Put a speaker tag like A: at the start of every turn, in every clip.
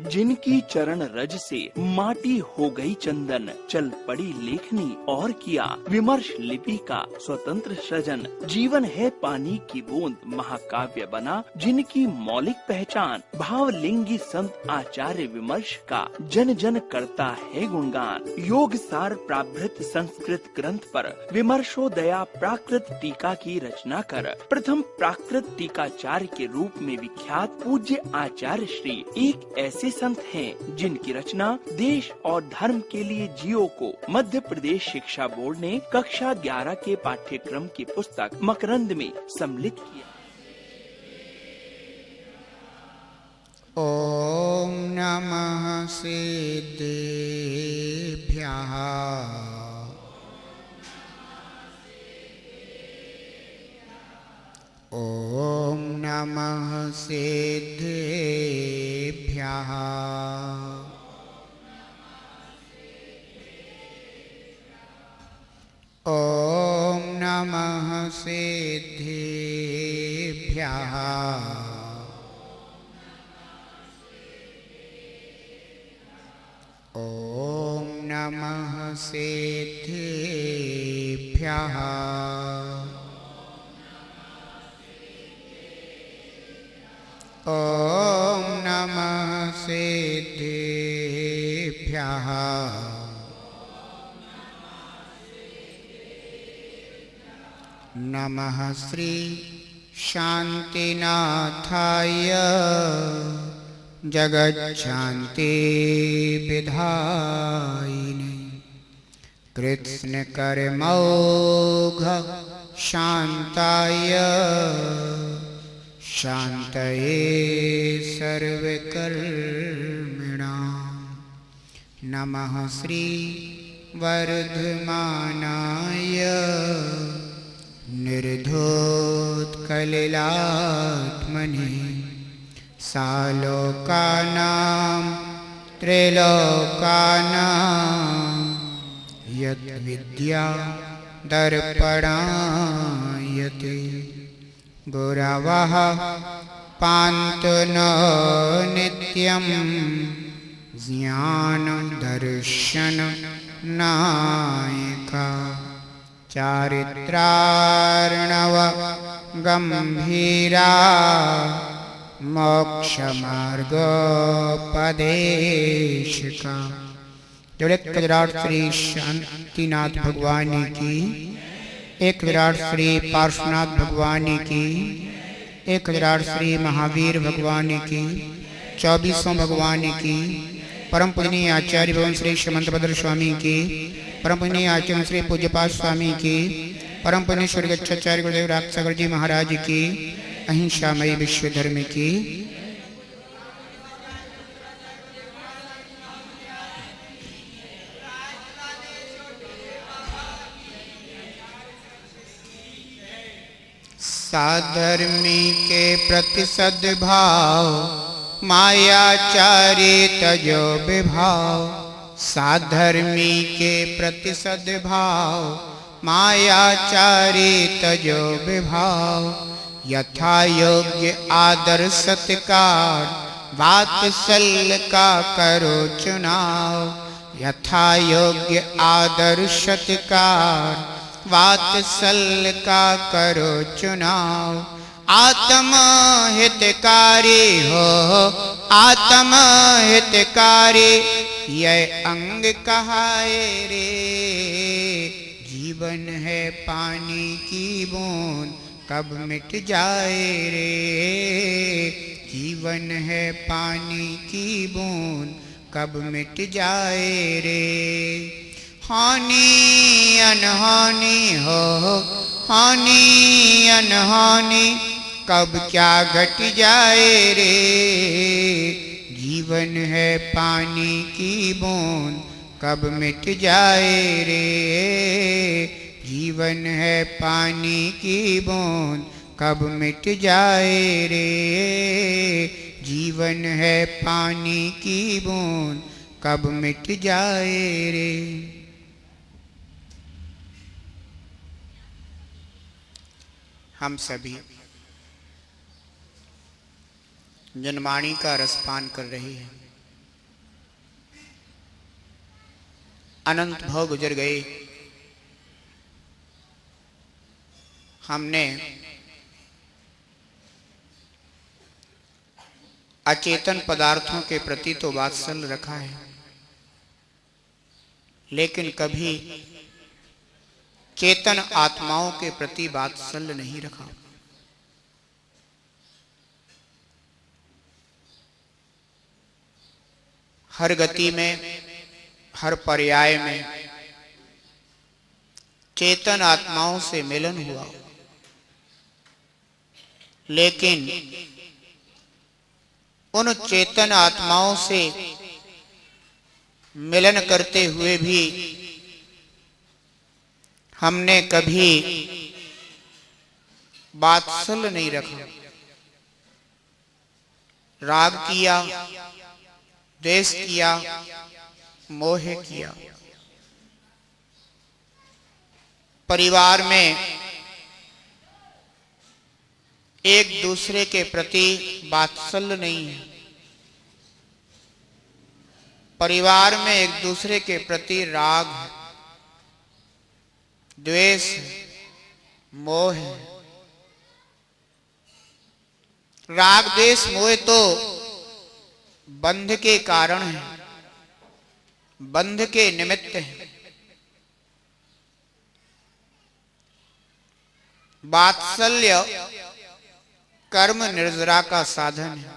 A: जिनकी चरण रज से माटी हो गई चंदन, चल पड़ी लेखनी और किया विमर्श लिपि का स्वतंत्र सृजन। जीवन है पानी की बूंद महाकाव्य बना, जिनकी मौलिक पहचान भावलिंगी संत आचार्य विमर्श का जन जन करता है गुणगान। योग सार प्राभृत संस्कृत ग्रंथ पर विमर्शोदया प्राकृत टीका की रचना कर प्रथम प्राकृत टीकाचार्य के रूप में विख्यात पूज्य आचार्य श्री एक ऐसे संत हैं जिनकी रचना देश और धर्म के लिए जियो को मध्य प्रदेश शिक्षा बोर्ड ने कक्षा 11 के पाठ्यक्रम की पुस्तक मकरंद में सम्मिलित किया।
B: ओम नमः सिद्धेभ्यः। ओम नमः सिद्धेभ्यः। ओम नमः सिद्धेभ्यः। ओम नमः सिद्धेभ्यः। ओम नमः सिद्धेभ्यः। नमः श्री शांतिनाथाय जगज्शान्ति विधायिने कृष्ण कर्मौघ शान्ताय शान्तये सर्वकर्मिणां। नमः श्री वर्धमानाय निर्धोत्कलिलात्मने सालोकानां त्रैलोकानां यद्विद्या दर्पणायते गुरवः पान्तु नो नित्यं ज्ञानदर्शननायका चारित्रार्णव गंभीरा मोक्षमार्गोपदेशिका। एक विराट श्री शांतिनाथ भगवान की, एक विराट श्री पार्श्वनाथ भगवान की, एक विराट श्री महावीर भगवान की, 24 भगवान की, परम पूजनीय आचार्य भवन श्री श्रीमंत भद्र स्वामी की, परम पूजनीय आचार्य श्री पूज्यपाद स्वामी की, परम पूजनीय स्वर्गच्छाचार्य गुरुदेव राजसागर जी महाराज की, अहिंसामयी विश्व धर्म की। साधर्मी के प्रति सद्भाव मायाचारी तजो विभाव। साधर्मी के प्रति सद्भाव मायाचारी तजो विभाव। यथा योग्य आदर सत्कार वात्सल्य का करो चुनाव। यथा योग्य आदर सत्कार वात्सल्य का करो चुनाव। आत्म हितकारी हो आत्म हितकारी यह अंग कहाए रे। जीवन है पानी की बूंद कब मिट जाए रे। जीवन है पानी की बूंद कब मिट जाए रे। हानि अनहानि हो हानि अनहानि कब क्या घट जाए रे। जीवन है पानी की बूंद कब मिट जाए रे। जीवन है पानी की बूंद कब मिट जाए रे। जीवन है पानी की बूंद कब मिट जाए रे। हम सभी जनवाणी का रसपान कर रहे हैं। अनंत भव गुजर गए। हमने अचेतन पदार्थों के प्रति तो वात्सल्य रखा है, लेकिन कभी चेतन आत्माओं के प्रति वात्सल्य नहीं रखा। हर गति में, हर पर्याय में चेतन आत्माओं से मिलन हुआ, लेकिन उन चेतन आत्माओं से मिलन करते हुए भी हमने कभी वात्सल्य नहीं रखा। राग किया, द्वेष किया, मोह किया। परिवार में एक दूसरे के प्रति वात्सल्य नहीं है। परिवार में एक दूसरे के प्रति राग है, द्वेष है, मोह है। राग द्वेष मोह तो बंध के कारण है, बंध के निमित्त है। वात्सल्य कर्म निर्जरा का साधन है।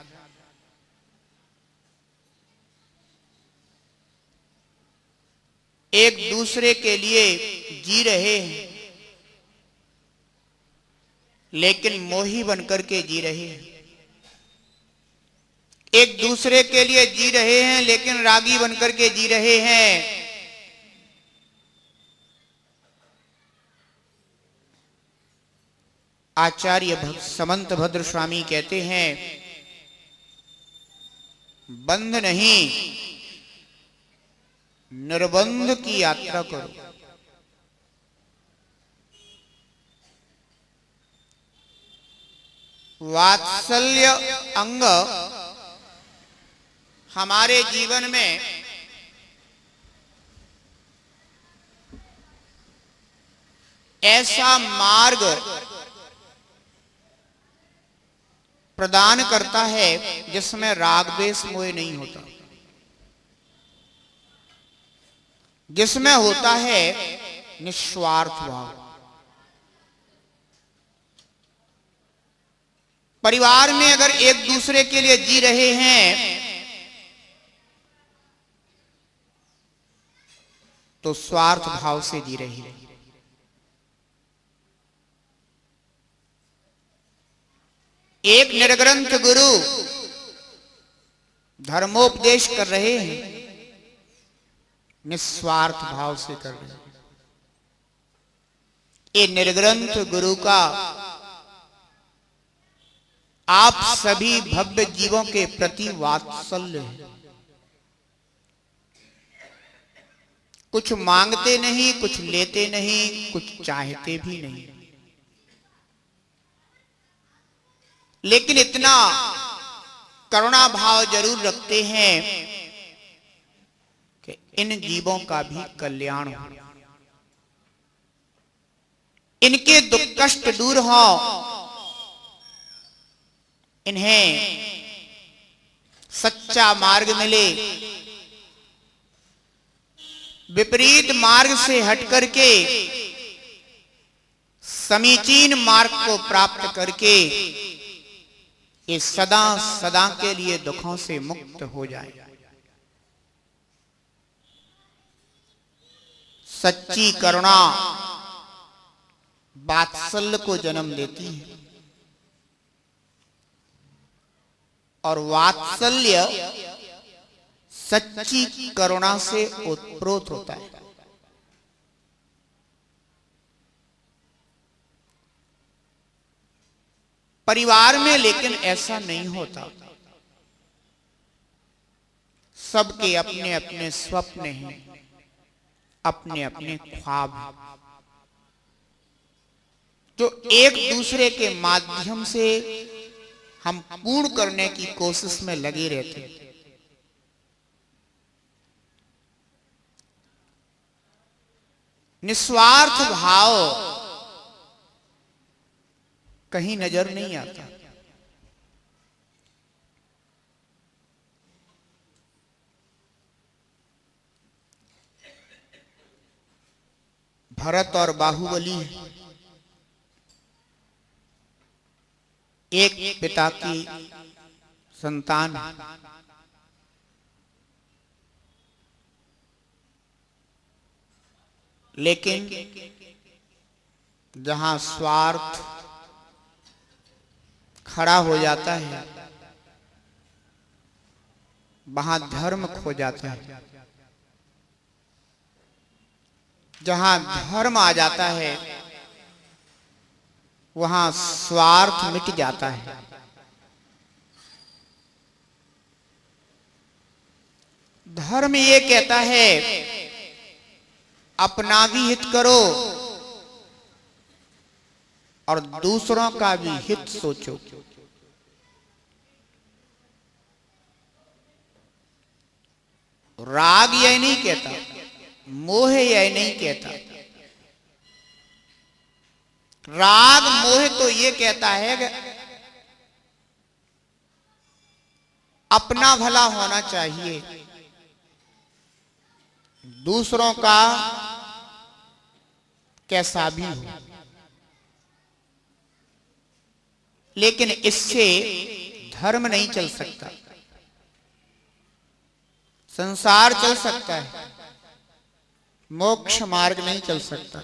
B: एक दूसरे के लिए जी रहे हैं, लेकिन मोही बनकर के जी रहे हैं। एक दूसरे के लिए जी रहे हैं, लेकिन रागी बनकर के जी रहे हैं। आचार्य समंत भद्र स्वामी कहते हैं, बंध नहीं निर्बंध की यात्रा करो। वात्सल्य अंग हमारे जीवन में ऐसा मार्ग प्रदान करता है जिसमें राग द्वेष मोह नहीं होता, जिसमें होता है निस्वार्थ भाव। परिवार में अगर एक दूसरे के लिए जी रहे हैं तो स्वार्थ भाव से जी रहे हैं। एक निर्ग्रंथ गुरु धर्मोपदेश कर रहे हैं, निस्वार्थ भाव से कर रहे हैं। ये निर्ग्रंथ गुरु का आप सभी भव्य जीवों के प्रति वात्सल्य है। कुछ मांगते नहीं, कुछ लेते नहीं, कुछ चाहते भी नहीं, लेकिन इतना करुणा भाव जरूर रखते हैं कि इन जीवों का भी कल्याण हो, इनके दुख कष्ट दूर हो, इन्हें सच्चा मार्ग मिले, विपरीत मार्ग से हट करके समीचीन मार्ग को प्राप्त करके ये सदा सदा के लिए दुखों से मुक्त हो जाए। सच्ची करुणा वात्सल्य को जन्म देती है, और वात्सल्य सच्ची करुणा से उत्प्रोत होता है। परिवार में लेकिन ऐसा नहीं होता। सबके अपने अपने स्वप्न हैं, अपने अपने ख्वाब हैं, जो एक दूसरे के माध्यम से हम पूर्ण करने की कोशिश में लगे रहते हैं। निस्वार्थ भाव कहीं नजर नहीं आता। भरत और बाहुबली एक पिता की संतान, लेकिन जहां स्वार्थ खड़ा हो जाता है वहां धर्म खो जाता है। जहां धर्म आ जाता है वहां स्वार्थ मिट जाता है। धर्म ये कहता है अपना भी हित करो और दूसरों का भी हित सोचो। राग यह नहीं कहता, मोह यह नहीं कहता। राग मोह तो ये कहता है कि अपना भला होना चाहिए, दूसरों का कैसा भी हो, लेकिन इससे धर्म नहीं चल सकता। संसार चल सकता है, मोक्ष मार्ग नहीं चल सकता।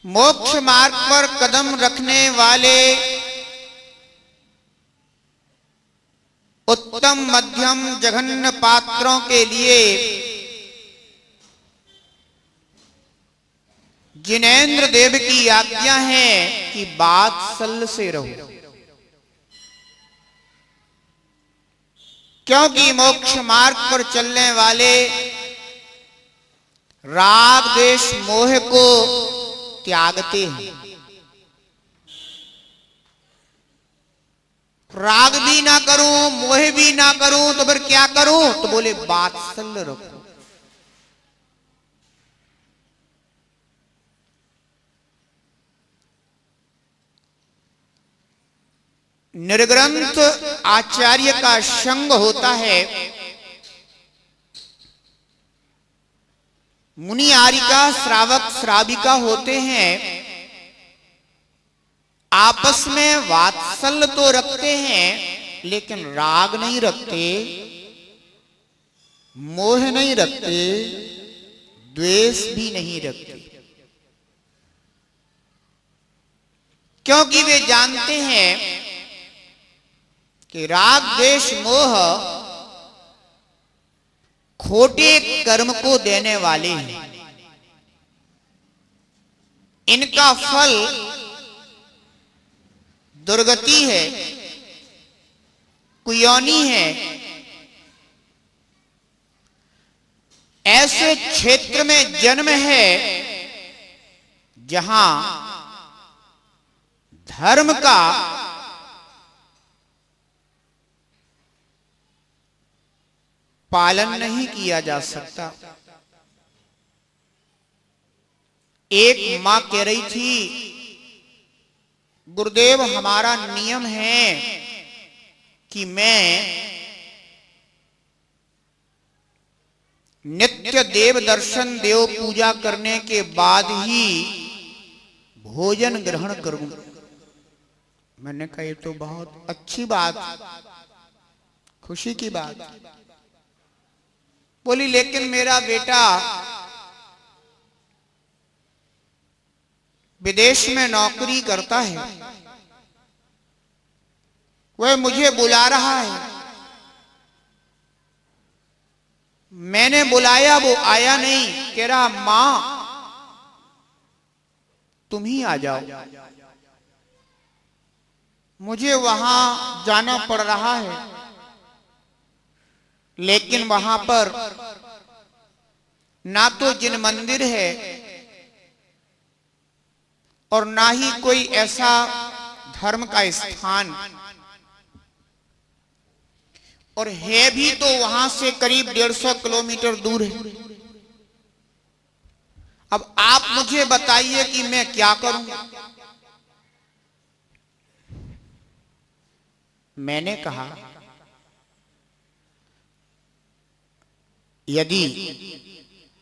B: मोक्ष मार्ग पर कदम रखने वाले उत्तम मध्यम जघन्य पात्रों के लिए जिनेंद्र देव की आज्ञा है कि वात्सल्य से रहो, क्योंकि मोक्ष मार्ग पर चलने वाले राग द्वेष मोह को त्यागते हैं। राग भी ना करूं, मोह भी ना करूं, तो फिर क्या करूं? तो बोले वात्सल्य रखो। निर्ग्रंथ आचार्य का संग होता है, मुनि आरिका श्रावक श्राविका होते हैं, आपस में वात्सल्य तो रखते हैं लेकिन राग नहीं रखते, मोह नहीं रखते, द्वेष भी नहीं रखते, क्योंकि वे जानते हैं कि राग द्वेष मोह खोटे कर्म को देने वाले हैं। इनका फल दुर्गति है, कुयोनी है। ऐसे क्षेत्र में जन्म है जहां धर्म का पालन नहीं किया जा सकता। एक मां कह रही थी, गुरुदेव हमारा नियम है कि मैं नित्य देव दर्शन देव पूजा करने के बाद ही भोजन ग्रहण करूं। मैंने कहा ये तो बहुत अच्छी बात, खुशी की बात। बोली लेकिन मेरा बेटा विदेश में नौकरी करता है, वह मुझे बुला रहा है, मैंने बुलाया वो आया नहीं, कह रहा मां तुम ही आ जाओ। मुझे वहां जाना पड़ रहा है, लेकिन वहां पर ना तो जिन मंदिर है और ना ही कोई ऐसा धर्म का स्थान, और है भी तो वहां से करीब 150 किलोमीटर दूर है। अब आप मुझे बताइए कि मैं क्या करूं। मैंने कहा यदि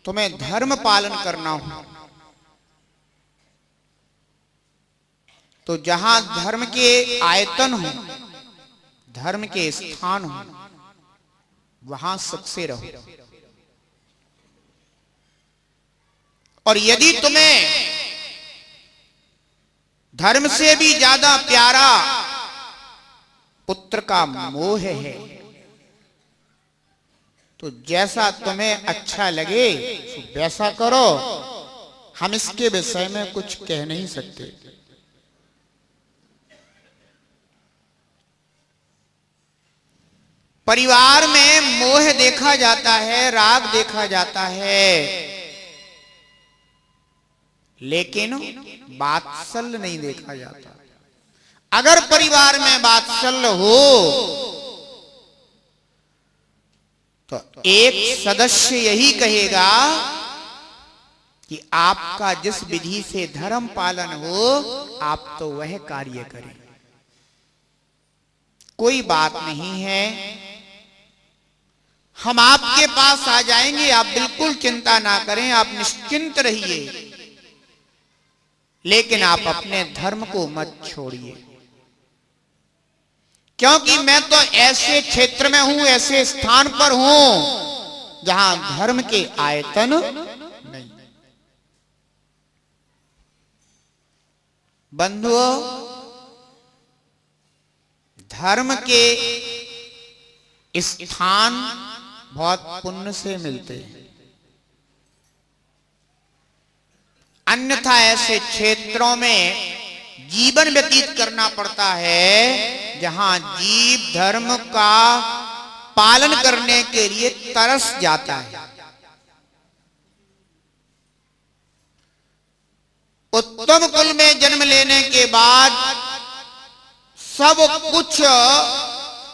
B: तुम्हें धर्म पालन करना हो तो जहां धर्म के आयतन हो, धर्म के स्थान हो, वहां सबसे रहो। और यदि तुम्हें धर्म से भी ज्यादा प्यारा पुत्र का मोह है तो जैसा तुम्हें अच्छा लगे वैसा करो, हम इसके विषय में कुछ कह नहीं सकते। परिवार में मोह देखा जाता है, राग देखा जाता है, लेकिन वात्सल्य नहीं देखा जाता। अगर परिवार में वात्सल्य हो तो एक सदस्य यही कहेगा कि आपका जिस विधि से धर्म पालन हो आप तो वह कार्य करें, कोई बात नहीं है, हम आपके पास आ जाएंगे, आप बिल्कुल चिंता ना करें, आप निश्चिंत रहिए, लेकिन आप अपने धर्म को मत छोड़िए, क्योंकि मैं तो ऐसे क्षेत्र में हूं, ऐसे स्थान पर हूं जहां धर्म के आयतन नहीं। बंधुओं, धर्म के स्थान बहुत पुण्य से मिलते हैं, अन्यथा ऐसे क्षेत्रों में जीवन व्यतीत करना पड़ता है जहां जीव धर्म का पालन करने के लिए तरस जाता है। उत्तम कुल में जन्म लेने के बाद सब कुछ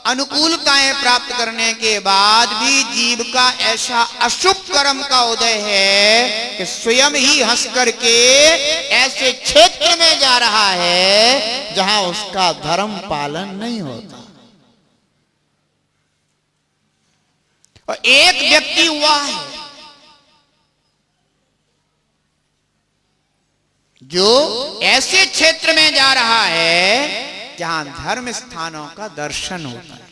B: अनुकूलताएं प्राप्त करने के बाद भी जीव का ऐसा अशुभ कर्म का उदय है कि स्वयं ही हंस करके ऐसे क्षेत्र में जा रहा है जहां उसका धर्म पालन नहीं होता। और एक व्यक्ति हुआ है जो ऐसे क्षेत्र में जा रहा है जहां धर्म स्थानों का दर्शन होता है।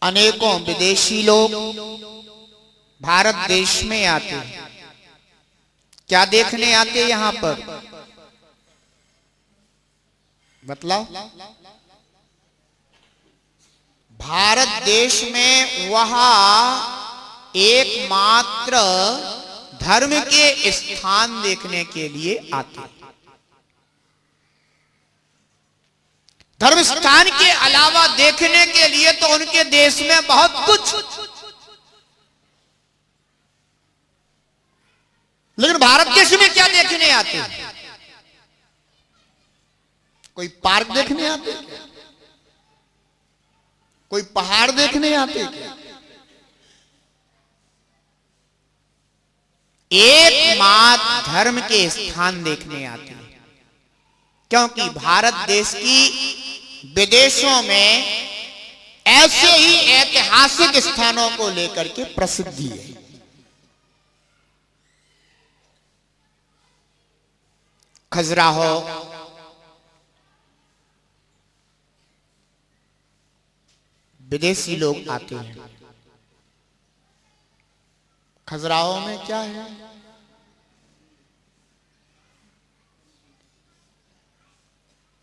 B: अनेकों विदेशी लोग भारत देश में आते हैं, क्या देखने आते हैं यहां पर बतलाओ? भारत देश में वहां एकमात्र धर्म के स्थान देखने के लिए आते हैं। धर्म स्थान के अलावा देखने के लिए तो उनके देश में बहुत कुछ, लेकिन भारत देश में क्या देखने आते हैं? कोई पार्क देखने आते, कोई पहाड़ देखने आते, एकमात्र धर्म के स्थान देखने आते हैं, क्योंकि भारत देश की विदेशों में ऐसे ही ऐतिहासिक स्थानों को लेकर के प्रसिद्धि है। खजुराहो, विदेशी लोग आते हैं। खजुराहो में क्या है?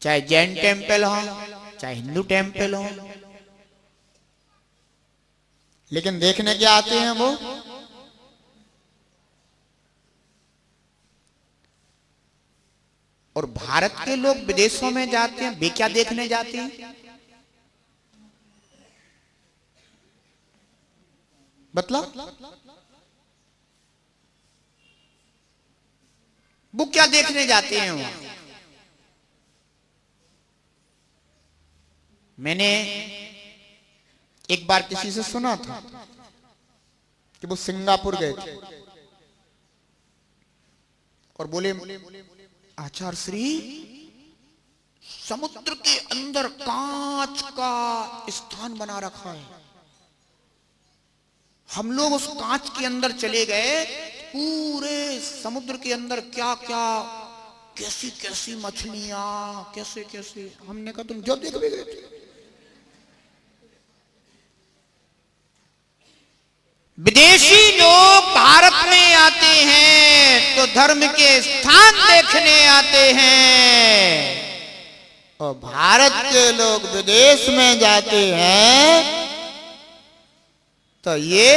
B: चाहे जैन टेम्पल हो, चाहे हिंदू टेम्पल हो, लेकिन देखने क्या आते हैं वो? और भारत के लोग विदेशों में जाते हैं, वे क्या देखने जाते हैं? बतलाओ, वो क्या देखने जाते हैं वहां? मैंने एक बार किसी से सुना था कि वो सिंगापुर गए थे। और बोले, आचार्य श्री, समुद्र के अंदर कांच का स्थान बना रखा है, हम लोग उस कांच के अंदर चले गए, पूरे समुद्र के अंदर क्या क्या, कैसी कैसी मछलियां, कैसे कैसे। हमने कहा तुम जो देख भी गए। विदेशी लोग भारत में आते हैं तो धर्म के स्थान देखने आते हैं, और भारत के लोग विदेश में जाते हैं तो ये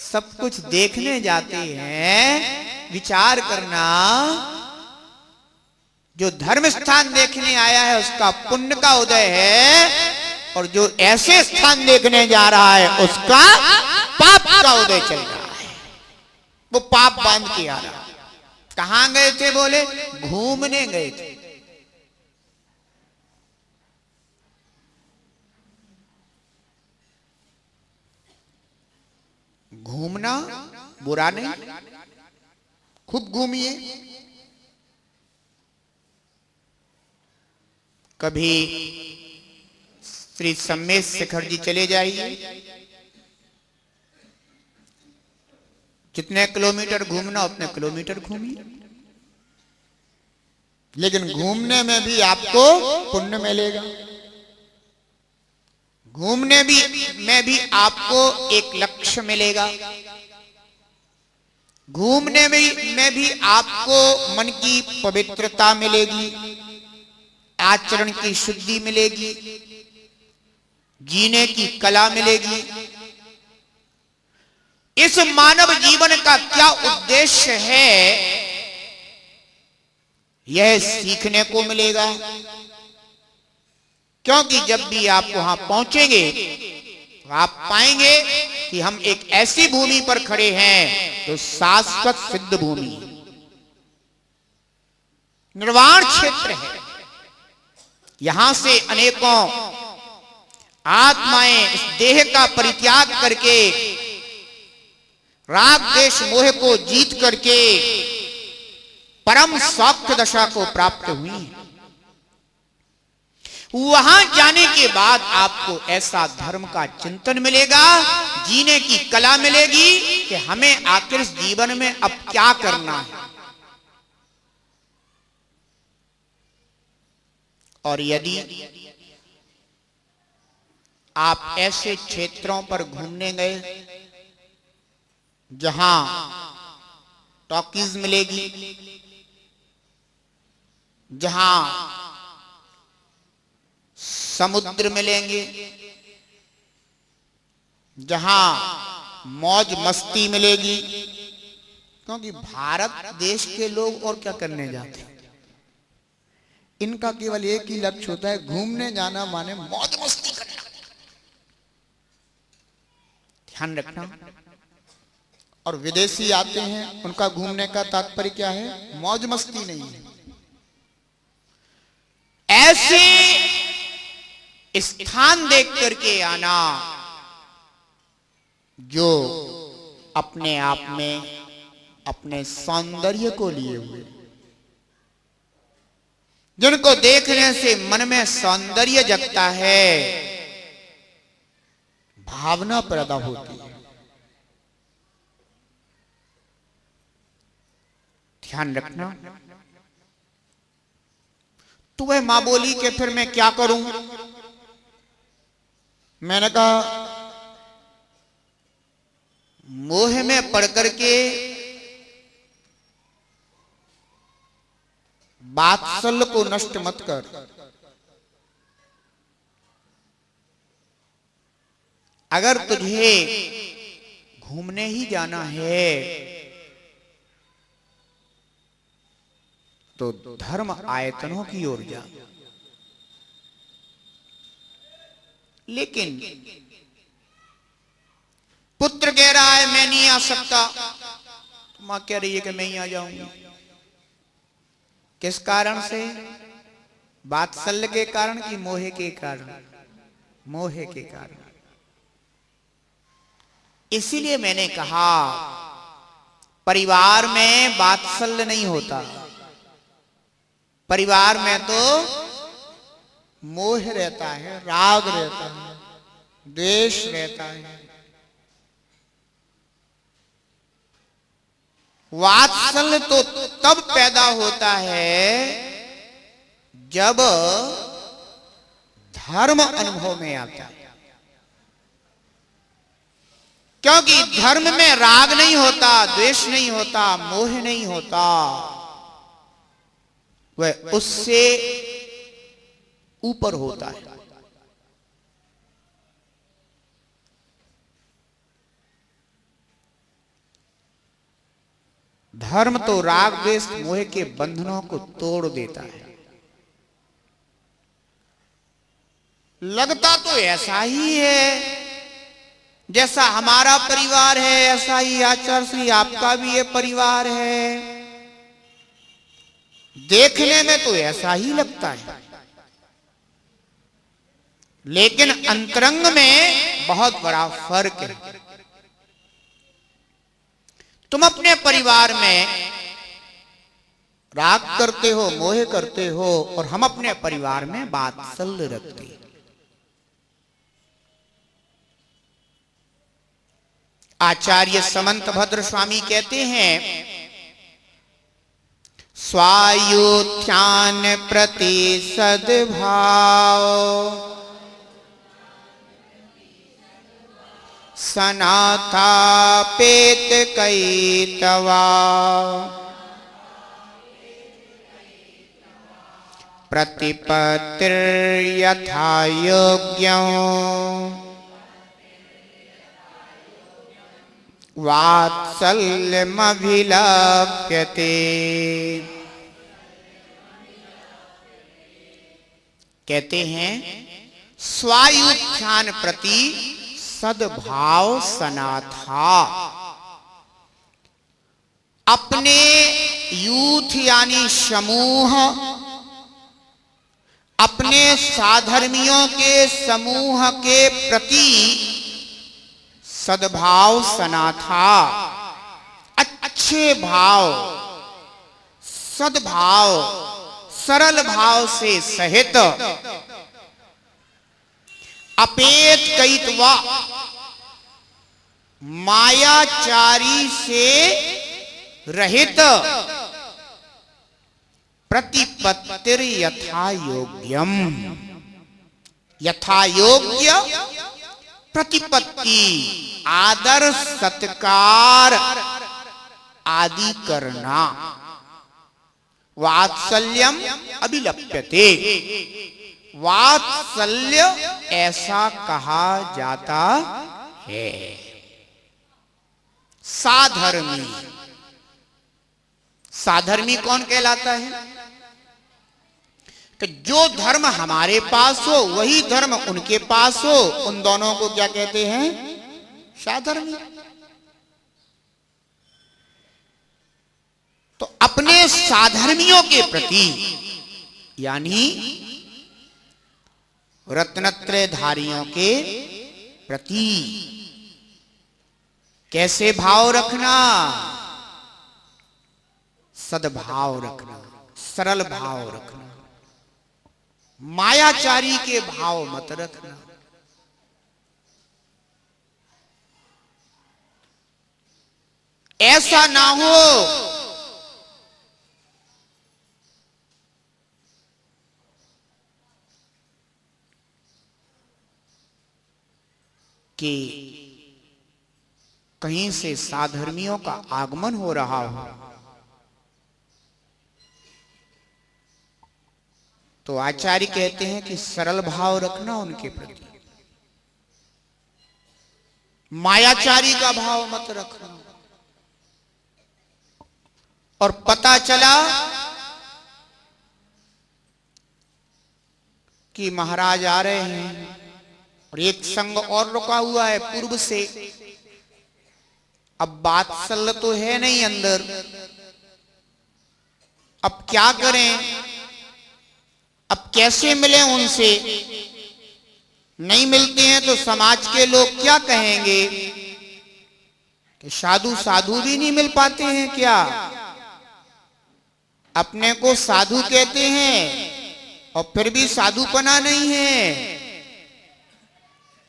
B: सब कुछ देखने जाते हैं। विचार करना, जो धर्म स्थान देखने आया है उसका पुण्य का उदय है, और जो ऐसे स्थान देखने जा रहा है उसका पाप का उदय चल रहा है। वो पाप बांध के आ रहा है। कहां गए थे? बोले घूमने गए थे। घूमना बुरा नहीं, खूब घूमिए। कभी श्री सम्मेश शिखर जी चले जाइए, जितने किलोमीटर घूमना उतने किलोमीटर घूमिए, लेकिन घूमने में भी आपको पुण्य मिलेगा। घूमने में भी आपको एक लक्ष्य मिलेगा। घूमने में भी आपको मन की पवित्रता मिलेगी, आचरण की शुद्धि मिलेगी, जीने की कला मिलेगी। इस मानव जीवन का क्या उद्देश्य है, यह सीखने को मिलेगा। क्योंकि जब भी आप वहां पहुंचेंगे तो आप पाएंगे कि हम एक ऐसी भूमि पर खड़े हैं जो शाश्वत सिद्ध भूमि, निर्वाण क्षेत्र है। यहां से अनेकों आत्माएं इस देह का परित्याग करके, राग देश मोह को जीत करके परम सौख्य दशा को प्राप्त हुई। वहां जाने के बाद आपको ऐसा धर्म का चिंतन मिलेगा, जीने की कला मिलेगी कि हमें आखिर इस जीवन में अब क्या करना है। और यदि आप ऐसे क्षेत्रों पर घूमने गए जहां टॉकीज मिलेगी, जहां समुद्र मिलेंगे, जहां मौज मस्ती मिलेगी, क्योंकि भारत देश के लोग और क्या करने जाते हैं, इनका केवल एक ही लक्ष्य होता है, घूमने जाना माने मौज मस्ती करना। ध्यान रखना। और विदेशी आते हैं, उनका घूमने का तात्पर्य क्या है? मौज मस्ती नहीं है। ऐसे स्थान देख करके आना जो अपने आप में अपने सौंदर्य को लिए हुए, जिनको देखने से मन में सौंदर्य जगता है, भावना पैदा होती है। ध्यान रखना। तो वह मां बोली कि फिर मैं क्या करूं? मैंने कहा, मोह में पड़ करके वात्सल्य को नष्ट मत कर। अगर तुझे घूमने ही जाना है तो धर्म आयतनों की ओर जा। लेकिन पुत्र कह रहा है मैं नहीं आ सकता, मां कह रही है कि मैं ही आ जाऊंगी। किस कारण से? वात्सल्य के कारण कि मोह के कारण? मोह के कारण। इसीलिए मैंने कहा परिवार में वात्सल्य नहीं होता, परिवार में तो मोह रहता है, राग रहता है, द्वेष रहता है। वात्सल्य तो तब पैदा होता है जब धर्म अनुभव में आता है, क्योंकि धर्म में राग नहीं होता, द्वेष नहीं होता, मोह नहीं होता, वह उससे ऊपर होता है। धर्म तो राग द्वेष मोह के बंधनों को तोड़ देता है। लगता तो ऐसा ही है, जैसा हमारा परिवार है ऐसा ही आचार्य श्री आपका भी ये परिवार है, देखने में तो ऐसा ही लगता है, लेकिन अंतरंग में बहुत बड़ा फर्क है। तुम अपने परिवार में राग करते हो, मोह करते हो, और हम अपने परिवार में वात्सल्य रखते हैं। आचार्य समंत भद्र स्वामी कहते हैं, स्वायुत्थान प्रति सद्भाव सनाथापेत कैतवा प्रतिपत्तिर्यथा योग्यं वात्सल्यमभिलप्यते। कहते हैं स्वायुत्थान प्रति सद्भाव सनाथा, अपने यूथ यानी समूह, अपने साधर्मियों के समूह के प्रति सद्भाव सनाथा, अच्छे भाव, सद्भाव, सरल भाव से सहित, अपेत कैतवा, मायाचारी से रहित, प्रतिपत्तिर यथा योग्यम, यथा योग्य प्रतिपत्ति, आदर सत्कार आदि करना, वात्सल्यम अभिलप्यते, वात्सल्य ऐसा कहा जाता है। साधर्मी, साधर्मी कौन कहलाता है? कि जो धर्म हमारे पास हो वही धर्म उनके पास हो, उन दोनों को क्या कहते हैं? साधर्मी। तो अपने साधर्मियों के प्रति यानी रत्नत्रयधारियों के प्रति कैसे भाव रखना? सद्भाव रखना, सरल भाव रखना, मायाचारी के भाव मत रखना। ऐसा ना हो कि कहीं से साधर्मियों का आगमन हो रहा हो तो आचार्य कहते हैं कि सरल भाव रखना उनके प्रति, मायाचारी का भाव मत रखना। और पता चला कि महाराज आ रहे हैं और एक संग और रुका हुआ है पूर्व से, अब वात्सल्य तो है नहीं अंदर, अब क्या करें? अब कैसे मिले उनसे? नहीं मिलते हैं तो समाज के लोग क्या कहेंगे? कि साधु साधु भी नहीं मिल पाते हैं क्या? अपने को साधु कहते हैं और फिर भी साधुपना नहीं है।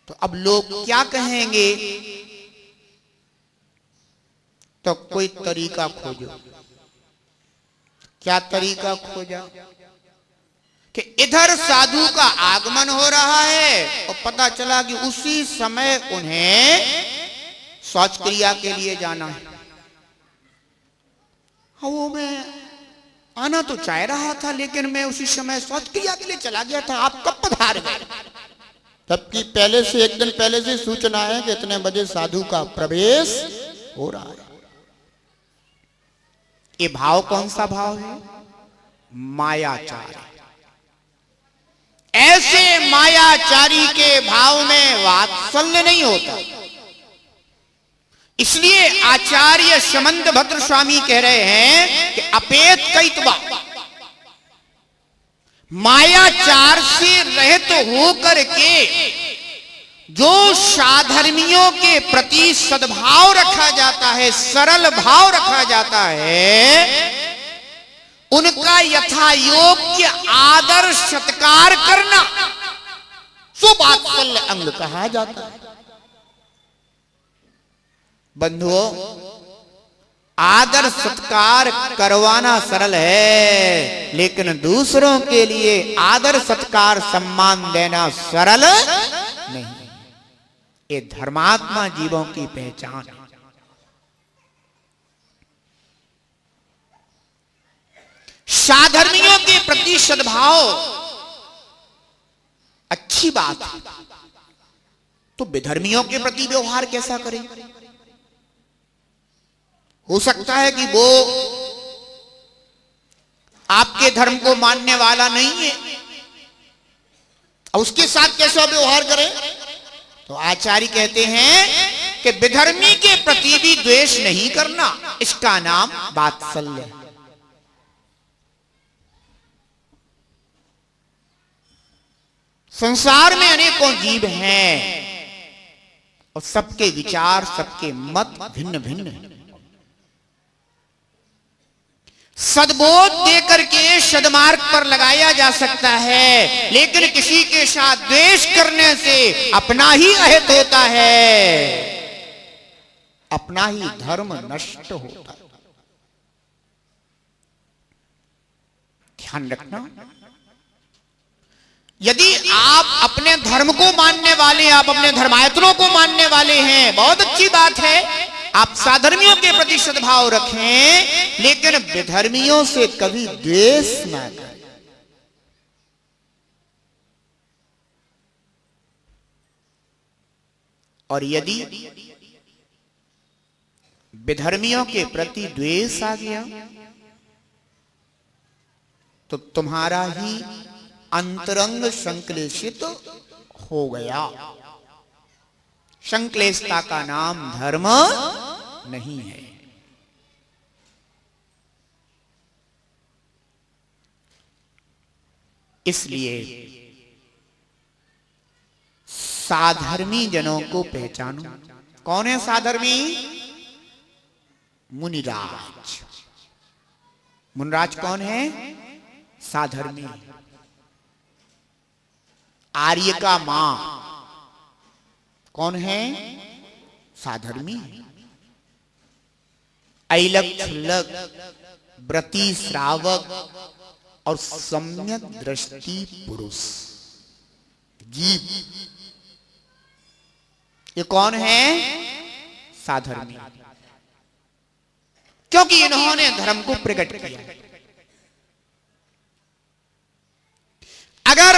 B: तो अब लोग क्या कहेंगे? तो कोई तरीका खोजो। क्या तरीका खोजा? कि इधर साधु का आगमन हो रहा है और पता चला कि उसी समय उन्हें शौच क्रिया के लिए जाना है। हाँ, वो मैं आना तो चाह रहा था, लेकिन मैं उसी समय शौच क्रिया के लिए चला गया था। आप कब पधार गए? जबकि पहले से, एक दिन पहले से सूचना है कि इतने बजे साधु का प्रवेश हो रहा है। ये भाव कौन सा भाव है? मायाचार। ऐसे मायाचारी के भाव में वात्सल्य नहीं होता। इसलिए आचार्य समंत भद्र स्वामी कह रहे हैं कि अपेत कैतवा, मायाचार से रहित होकर के जो साधर्मियों के प्रति सद्भाव रखा जाता है, सरल भाव रखा जाता है, उनका यथा योग्य आदर सत्कार करना सुवात्सल्य अंग कहा जाता है। बंधुओं, आदर सत्कार करवाना सरल है, लेकिन दूसरों के लिए आदर सत्कार सम्मान देना सरल नहीं। ये धर्मात्मा जीवों की पहचान है। साधर्मियों के प्रति सद्भाव अच्छी बात है, तो विधर्मियों के प्रति व्यवहार कैसा करें? हो सकता है कि वो आपके धर्म को मानने वाला नहीं है, और उसके साथ कैसा व्यवहार करें? तो आचार्य कहते हैं कि विधर्मी के प्रति भी द्वेष नहीं करना, इसका नाम वात्सल्य है। संसार में अनेकों जीव हैं और सबके विचार, सबके मत भिन्न भिन्न हैं। सद्बोध देकर के सद्मार्ग पर लगाया जा सकता है, लेकिन किसी के साथ द्वेष करने से अपना ही अहित होता है, अपना ही धर्म नष्ट होता है। ध्यान रखना, यदि आप अपने धर्म को मानने वाले, आप अपने धर्मायतनों को मानने वाले हैं, बहुत अच्छी बात है, आप साधर्मियों के प्रति सद्भाव रखें, लेकिन विधर्मियों से कभी द्वेष ना करें। और यदि विधर्मियों के प्रति द्वेष आ गया तो तुम्हारा ही अंतरंग संक्लेशित हो गया। संक्लेशता का नाम धर्म नहीं है। इसलिए साधर्मी जनों को पहचानो। कौन है साधर्मी? मुनिराज। मुनिराज कौन है? साधर्मी। आर्य का मां कौन है? साधर्मी। ऐलक क्षुल्लक, व्रती श्रावक और सम्यक दृष्टि पुरुष जीव, ये कौन है? साधर्मी। क्योंकि इन्होंने धर्म को प्रकट किया। अगर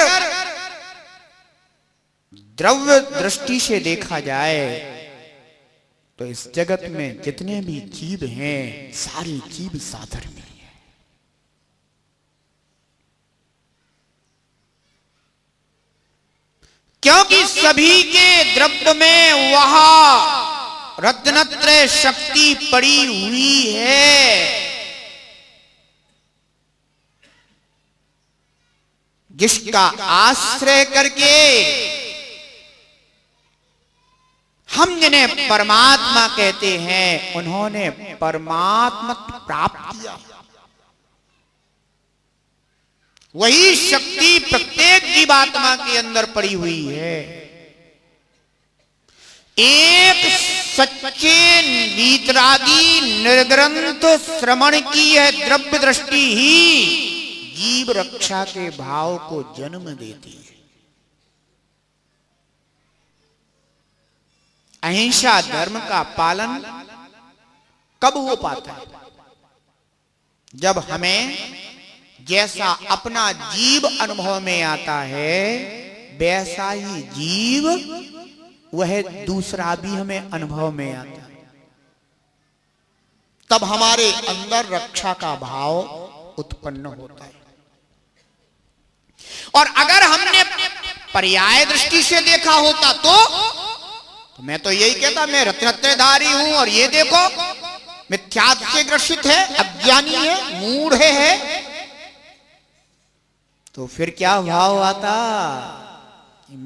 B: द्रव्य दृष्टि से देखा जाए तो इस जगत में जितने भी जीव हैं, सारे जीव साधर्मी हैं। क्योंकि सभी के द्रव्य में वह रत्नत्रय शक्ति पड़ी हुई है, जिसका आश्रय करके हम जिन्हें परमात्मा कहते हैं उन्होंने परमात्मा प्राप्त किया। वही शक्ति प्रत्येक जीवात्मा के अंदर पड़ी हुई है। एक सच्चे वीतरागी निर्ग्रंथ श्रवण की है द्रव्य दृष्टि ही जीव रक्षा के भाव को जन्म देती है। अहिंसा धर्म का पालन कब हो पाता है? जब हमें जैसा अपना जीव अनुभव में आता है वैसा ही जीव वह दूसरा भी हमें अनुभव में आता है। तब हमारे अंदर रक्षा का भाव उत्पन्न होता है। और अगर हमने पर्याय दृष्टि से देखा होता तो मैं तो यही कहता मैं रत्नत्रयधारी हूं और ये देखो मिथ्यात्व से ग्रसित है, अज्ञानी है, मूढ़ है। तो फिर क्या भाव आता?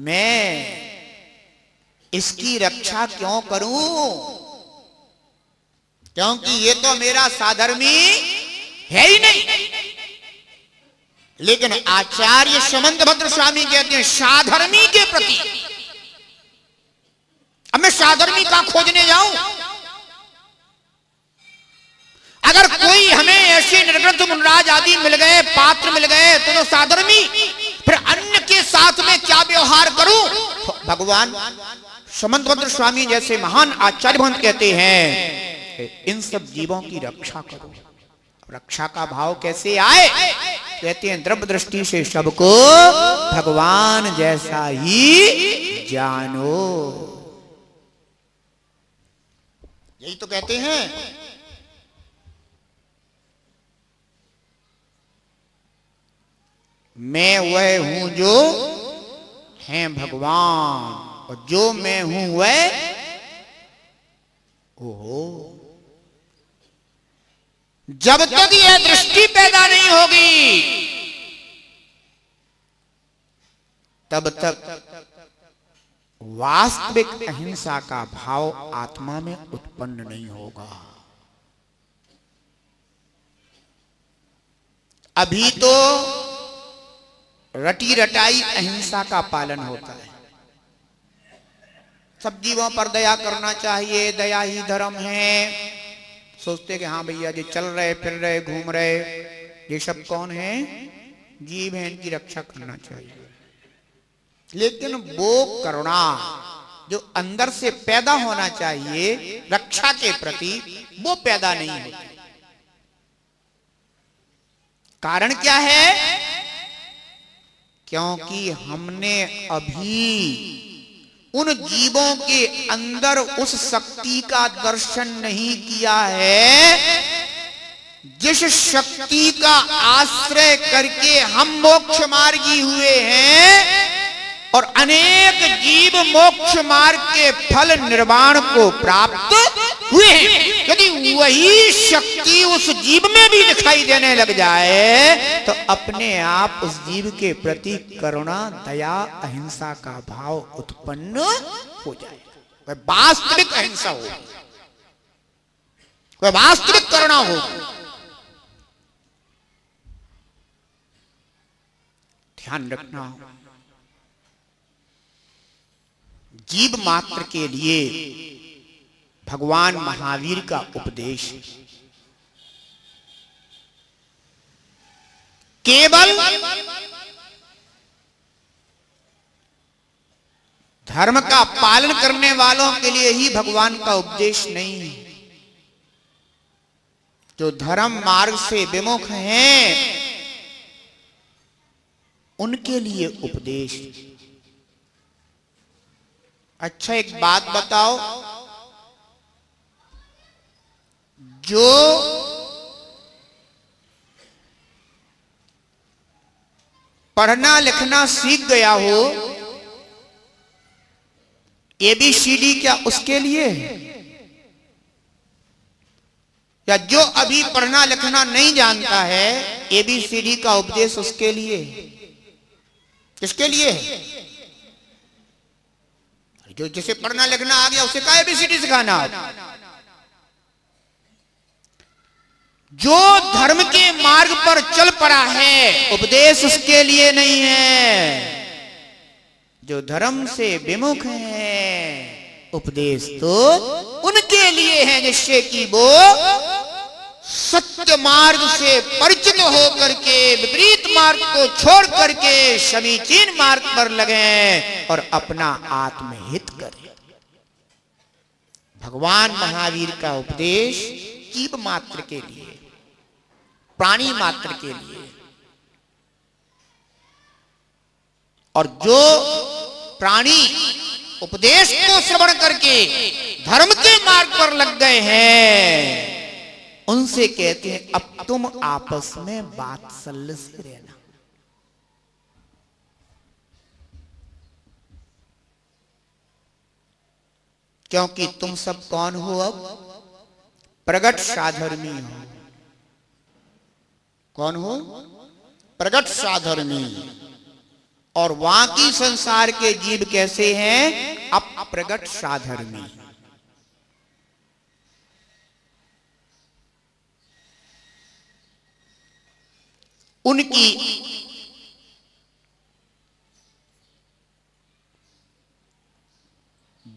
B: मैं इसकी रक्षा क्यों करूं? क्योंकि ये तो मेरा साधर्मी है ही नहीं। लेकिन आचार्य समंतभद्र स्वामी कहते हैं साधर्मी के प्रति अब मैं साधर्मी का खोजने जाऊं? अगर कोई हमें ऐसे निर्ग्रंथ मुनराज आदि मिल गए, पात्र मिल गए तो साधर्मी, फिर अन्य के साथ में क्या व्यवहार करूं? तो भगवान समंतभद्र स्वामी जैसे महान आचार्य भगवान कहते हैं इन सब जीवों की रक्षा करो। रक्षा का भाव कैसे आए? कहते हैं द्रव्य दृष्टि से सबको भगवान जैसा ही जानो। यही तो कहते हैं। मैं वह हूं जो है भगवान और जो मैं हूं वह ओहो। जब तक यह दृष्टि पैदा नहीं होगी तब तक वास्तविक अहिंसा का भाव आत्मा में उत्पन्न नहीं होगा। अभी तो रटी रटाई अहिंसा का पालन होता है। सब जीवों पर दया करना चाहिए, दया ही धर्म है। सोचते कि हाँ भैया जी चल रहे फिर रहे घूम रहे ये सब कौन है? जीव है, इनकी रक्षा करना चाहिए। लेकिन वो करुणा जो अंदर से पैदा होना चाहिए रक्षा के प्रति वो पैदा नहीं होती। कारण क्या है? क्योंकि हमने अभी उन जीवों के अंदर उस शक्ति का दर्शन नहीं किया है जिस शक्ति का आश्रय करके हम मोक्ष मार्गी हुए हैं और अनेक जीव मोक्ष मार्ग के फल निर्वाण को प्राप्त हुए हैं। यदि वही शक्ति उस जीव में भी दिखाई देने लग जाए तो अपने आप उस जीव के प्रति करुणा दया अहिंसा का भाव उत्पन्न हो जाएगा। वह वास्तविक अहिंसा होगी, वह वास्तविक करुणा होगी। ध्यान रखना जीव मात्र के लिए भगवान महावीर का उपदेश केवल धर्म का पालन करने वालों के लिए ही भगवान का उपदेश नहीं है। जो धर्म मार्ग से विमुख हैं उनके लिए उपदेश। अच्छा एक बात बताओ, जो पढ़ना लिखना सीख गया हो ABCD क्या उसके लिए है? या जो अभी पढ़ना लिखना नहीं जानता है ABCD का उपदेश उसके लिए है? किसके लिए है? जो जिसे पढ़ना लिखना आ गया उसे का एबीसीडी सिखाना। जो धर्म के मार्ग पर चल पड़ा है उपदेश उसके लिए नहीं है। जो धर्म से विमुख है उपदेश तो उनके लिए है, जिससे कि वो सत्य मार्ग से परिचित होकर के विपरीत मार्ग को छोड़ करके समीचीन मार्ग पर लगे और अपना आत्महित करें। भगवान महावीर का उपदेश जीव मात्र के लिए, प्राणी मात्र के लिए, और जो प्राणी उपदेश को श्रवण करके धर्म के मार्ग पर लग गए हैं उनसे कहते हैं अब तुम आपस में वात्सल्य से रहना। क्योंकि तुम सब कौन हो? अब प्रगट साधर्मी हो। कौन हो? प्रगट साधर्मी। और वहां की संसार के जीव कैसे हैं? अप्रगट साधर्मी। उनकी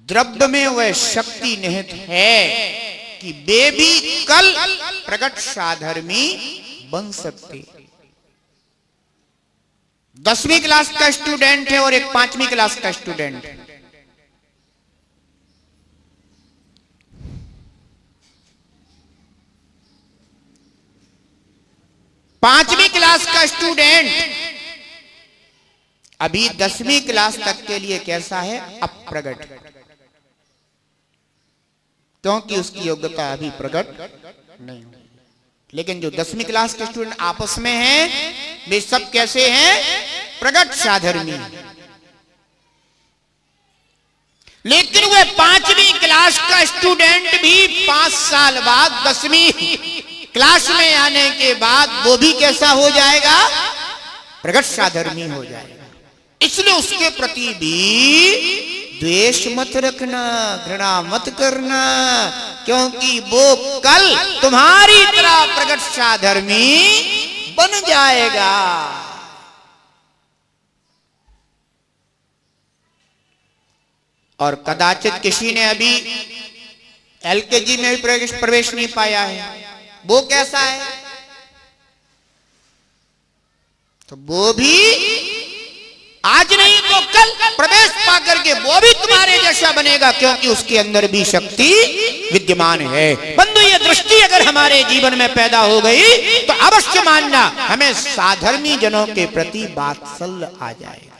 B: द्रव्य में वह शक्ति निहित है कि वे भी कल प्रगट साधर्मी बन सकते। 10वीं क्लास का स्टूडेंट है और एक 5वीं क्लास का स्टूडेंट है। पांचवी क्लास का स्टूडेंट अभी 10वीं क्लास तक के लिए कैसा है? अप्रगट, क्योंकि उसकी योग्यता अभी प्रकट नहीं। लेकिन जो 10वीं क्लास के स्टूडेंट आपस में हैं वे सब कैसे हैं? प्रगट साधर्मी। लेकिन वह 5वीं क्लास का स्टूडेंट भी 5 साल बाद 10वीं क्लास में आने के बाद वो भी कैसा हो जाएगा? प्रगट साधर्मी हो जाएगा। इसलिए उसके प्रति भी द्वेष मत रखना, घृणा मत करना, क्योंकि वो कल तुम्हारी तरह प्रगट साधर्मी बन जाएगा। और कदाचित किसी ने अभी एलकेजी में भी प्रवेश नहीं पाया है, वो कैसा है? तो वो भी आज नहीं तो कल प्रवेश पाकर के वो भी तुम्हारे जैसा बनेगा, क्योंकि उसके अंदर भी शक्ति विद्यमान है। बंधु, ये दृष्टि अगर हमारे जीवन में पैदा हो गई तो अवश्य मानना हमें साधर्मी जनों के प्रति वात्सल्य आ जाएगा।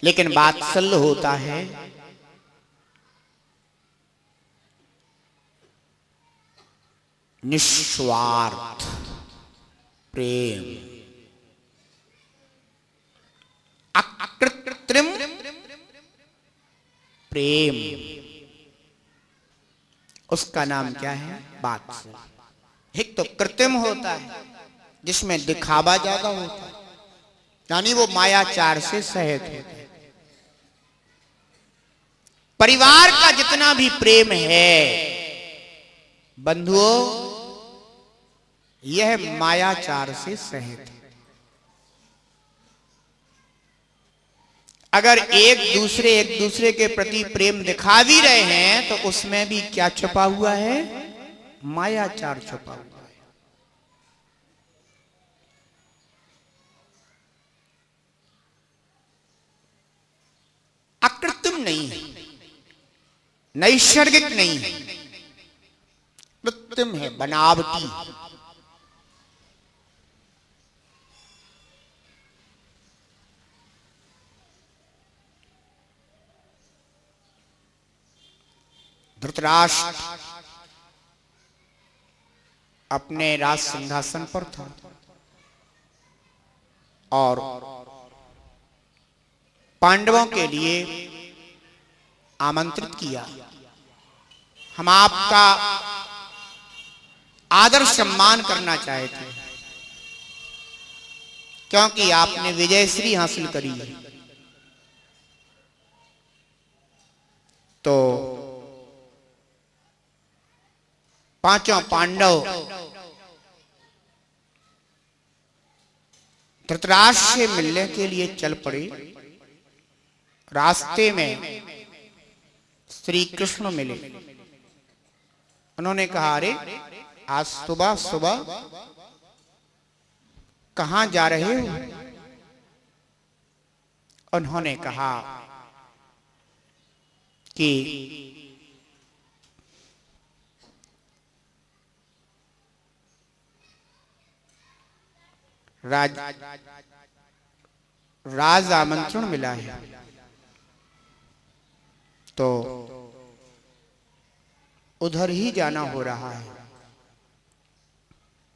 B: लेकिन वात्सल्य होता है निस्वार्थ प्रेम, अकृत्रिम प्रेम। उसका नाम क्या है? वात्सल्य। एक तो कृत्रिम होता है जिसमें दिखावा ज्यादा होता है, यानी वो मायाचार से सहित होता है। परिवार का जितना भी प्रेम है बंधुओं, यह मायाचार से सहित है। अगर एक दूसरे के प्रति प्रेम दिखा भी रहे हैं तो उसमें भी क्या छुपा हुआ है? मायाचार छुपा हुआ है। अकृत्रिम नहीं है, नैसर्गिक नहीं है, कृत्रिम है, बनावटी। धृतराष्ट्र अपने राज सिंहासन पर था और पांडवों के लिए आमंत्रित किया, हम आपका आदर सम्मान करना चाहते हैं क्योंकि आपने विजयश्री हासिल करी है। तो पांचों पांडव धृतराष्ट्र से मिलने के लिए चल पड़े। रास्ते में श्री कृष्ण मिले। उन्होंने कहा, अरे आज सुबह सुबह कहां जा रहे हो? उन्होंने कहा कि राज आमंत्रण मिला है, तो उधर ही जाना हो रहा है।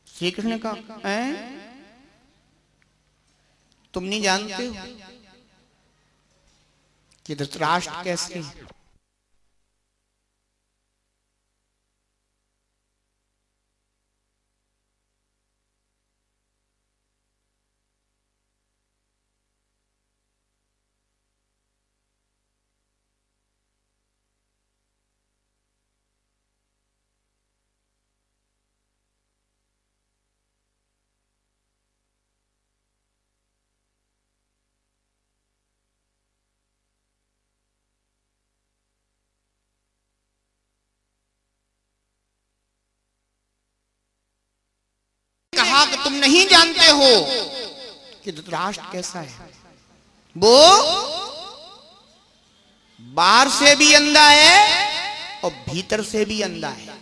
B: श्री कृष्ण ने कहा, तुम नहीं जानते हो कि धृतराष्ट्र कैसे है? कहा कि तुम नहीं जानते हो कि धृतराष्ट्र कैसा है। वो बाहर से भी अंधा है और भीतर से भी अंधा है।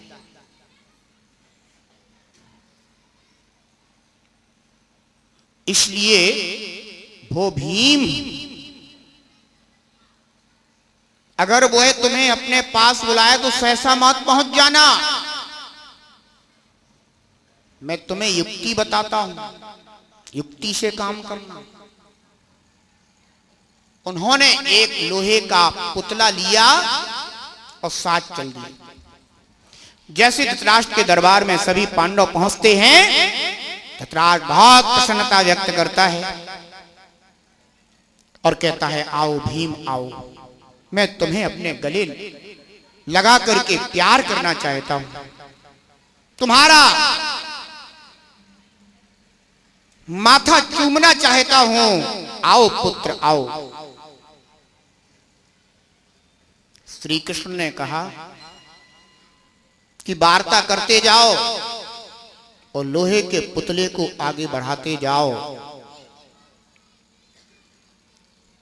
B: इसलिए वो भीम, अगर वो है तुम्हें अपने पास बुलाए तो सहसा मत पहुंच जाना। मैं तुम्हें युक्ति बताता हूं, युक्ति से काम करना। उन्होंने एक लोहे का पुतला लिया और साथ चल दिए। जैसे धृतराष्ट्र के दरबार में सभी पांडव पहुंचते हैं, धृतराष्ट्र बहुत प्रसन्नता व्यक्त करता है और कहता है, आओ भीम आओ, मैं तुम्हें अपने गले लगा करके प्यार करना चाहता हूं। तुम्हारा माथा चूमना चाहता हूं, आओ पुत्र आओ। श्री कृष्ण ने कहा कि वार्ता करते जाओ और लोहे के पुतले को आगे बढ़ाते जाओ।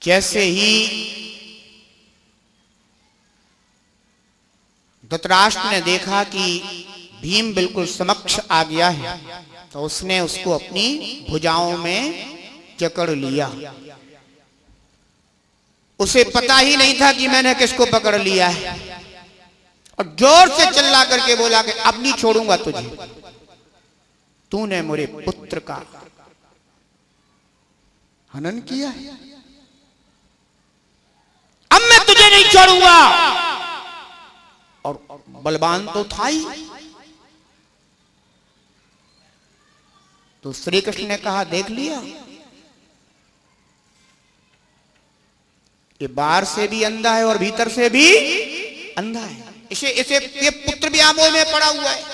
B: जैसे ही धृतराष्ट्र ने देखा कि भीम बिल्कुल समक्ष आ गया है, तो उसने उसको अपनी भुजाओं में जकड़ लिया। उसे पता ही नहीं था कि मैंने किसको पकड़ लिया है, और जोर से चिल्ला करके बोला कि अब नहीं छोड़ूंगा तुझे, तूने मेरे पुत्र का हनन किया है, अब मैं तुझे नहीं छोड़ूंगा। और बलवान तो था ही। तो श्री कृष्ण ने कहा, देख लिया, ये बाहर से भी अंधा है और भीतर से भी अंधा है। इसे ये पुत्र भी आमोह में पड़ा हुआ है।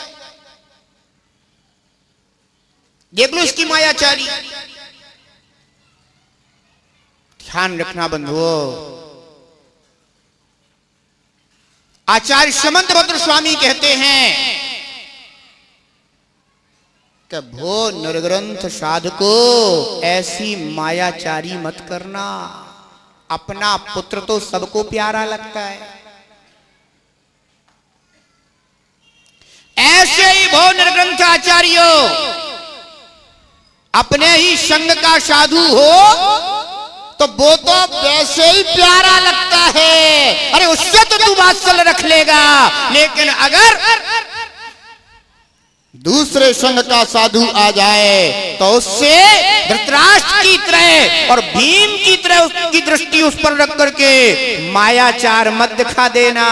B: देख लो इसकी मायाचारी। ध्यान रखना बंधुओं, आचार्य समंत भद्र स्वामी कहते हैं कि भो निर्ग्रंथ साधको ऐसी मायाचारी मत करना। अपना पुत्र तो सबको प्यारा लगता है, ऐसे ही भो निर्ग्रंथ आचार्यो अपने ही संग का साधु हो तो वो तो वैसे ही प्यारा लगता है। अरे उससे तो तू वात्सल्य रख लेगा, लेकिन अगर दूसरे संग का साधु आ जाए तो उससे धृतराष्ट्र की तरह और भीम की तरह उसकी दृष्टि उस पर रख करके मायाचार मत दिखा देना।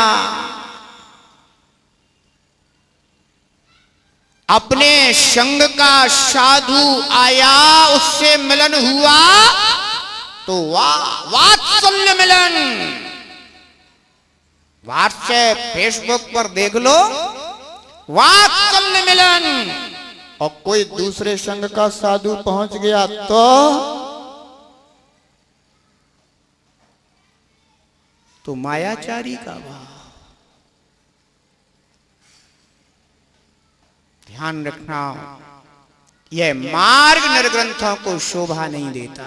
B: अपने संग का साधु आया, उससे मिलन हुआ तो वात्सल्य मिलन, व्हाट्सएप फेसबुक पर देख लो, वात्सल्य मिलन। और कोई दूसरे संघ का साधु पहुंच गया तो मायाचारी का भाव। ध्यान रखना, यह मार्ग निर्ग्रंथों को शोभा नहीं देता।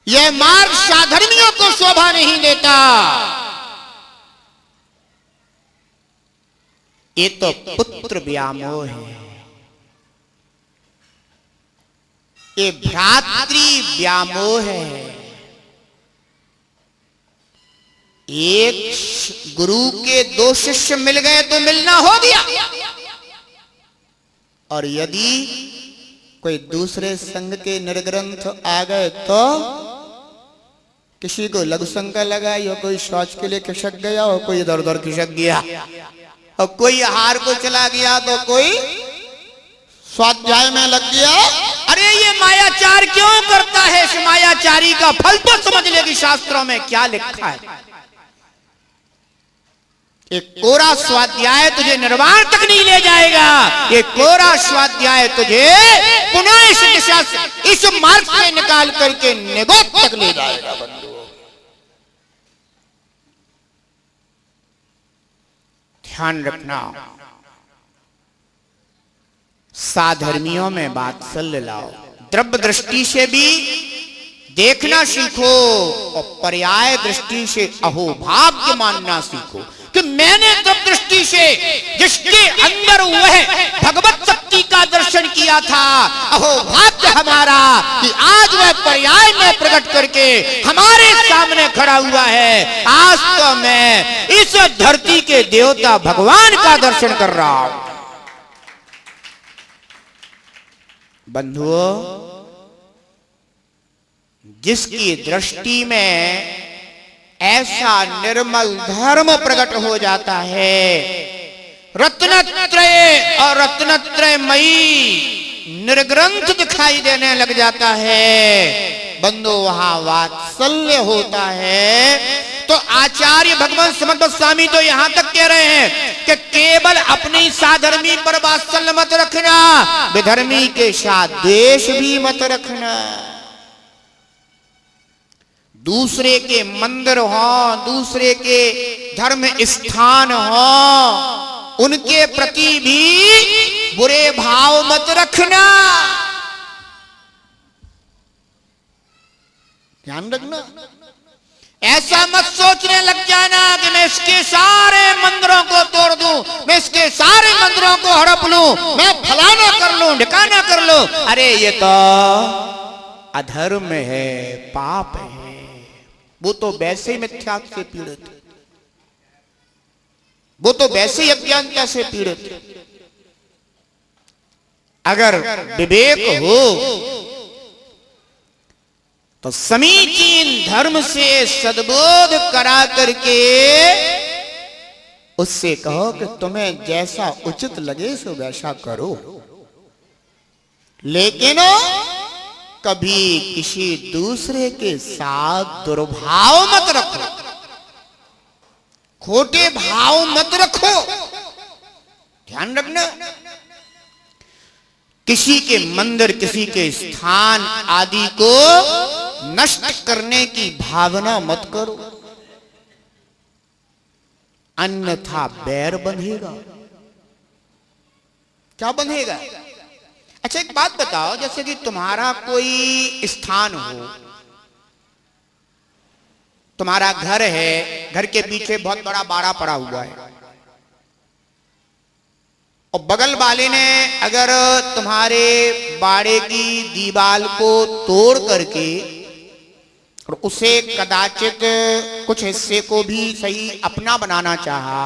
B: यह मार्ग साधर्मियों को शोभा नहीं देता। ये तो पुत्र व्यामोह है, ये भ्रातृ व्यामोह है। एक गुरु के दो शिष्य मिल गए तो मिलना हो गया, और यदि कोई दूसरे संघ के निर्ग्रंथ आ गए तो किसी को लघु शंका लगाई, और कोई शौच के लिए खिसक गया, और कोई इधर उधर खिसक गया, और कोई आहार को चला गया, तो कोई स्वाध्याय में लग गया। अरे ये मायाचार क्यों करता है? इस मायाचारी का फल तो समझ लेगी शास्त्रों में क्या लिखा है। एक कोरा स्वाध्याय तुझे निर्वाण तक नहीं ले जाएगा। ये कोरा स्वाध्याय तुझे पुनः इस दिशा से, इस मार्ग से निकाल करके निगोद तक ले जाएगा। बंधुओं, ध्यान रखना, साधर्मियों में वात्सल्य लाओ। द्रव्य दृष्टि से भी देखना सीखो, और पर्याय दृष्टि से अहोभाग्य मानना सीखो कि मैंने द्रव्य दृष्टि से जिसके अंदर वह भगवत शक्ति का दर्शन किया था, अहोभाग्य हमारा कि आज वह पर्याय में प्रकट करके हमारे सामने खड़ा हुआ है। आज तो मैं इस धरती के देवता भगवान का दर्शन कर रहा हूं। बंधुओं, जिसकी दृष्टि में ऐसा निर्मल धर्म प्रकट हो जाता है, रत्नत्रय और रत्नत्रयमयी निर्ग्रंथ दिखाई देने लग जाता है, बंधु वहां वात्सल्य होता है। तो आचार्य भगवान समर्थ स्वामी तो यहां तक कह रहे हैं कि केवल अपनी साधर्मी पर वात्सल्य मत रखना, विधर्मी के साथ द्वेष भी मत रखना। दूसरे के मंदिर हो, दूसरे के धर्म स्थान हो, उनके प्रति भी बुरे भाव मत रखना। ध्यान रखना, ऐसा मत सोचने लग जाना कि मैं इसके सारे मंदिरों को तोड़ दूं, मैं इसके सारे मंदिरों को हड़प लूं, मैं फलाना कर लूं, ढिकाना कर लूं। अरे ये तो अधर्म है, पाप है। वो तो वैसे ही मिथ्या से पीड़ित है, वो तो वैसे ही अज्ञानता से पीड़ित है। अगर विवेक हो तो समीचीन धर्म से सद्बोध करा करके उससे कहो कि तुम्हें जैसा उचित लगे सो वैसा करो, लेकिन कभी किसी दूसरे के साथ दुर्भाव मत रखो, खोटे भाव मत रखो। ध्यान रखना, किसी के मंदिर, किसी के स्थान आदि को नष्ट करने की भावना मत करो, अन्यथा बैर बंधेगा। क्या बंधेगा? अच्छा एक बात बताओ, जैसे कि तुम्हारा कोई स्थान हो, तुम्हारा घर है, घर के पीछे बहुत बड़ा बाड़ा पड़ा हुआ है, और बगल वाले ने अगर तुम्हारे बाड़े की दीवार को तोड़ करके और उसे कदाचित कुछ हिस्से को भी सही अपना बनाना चाहा,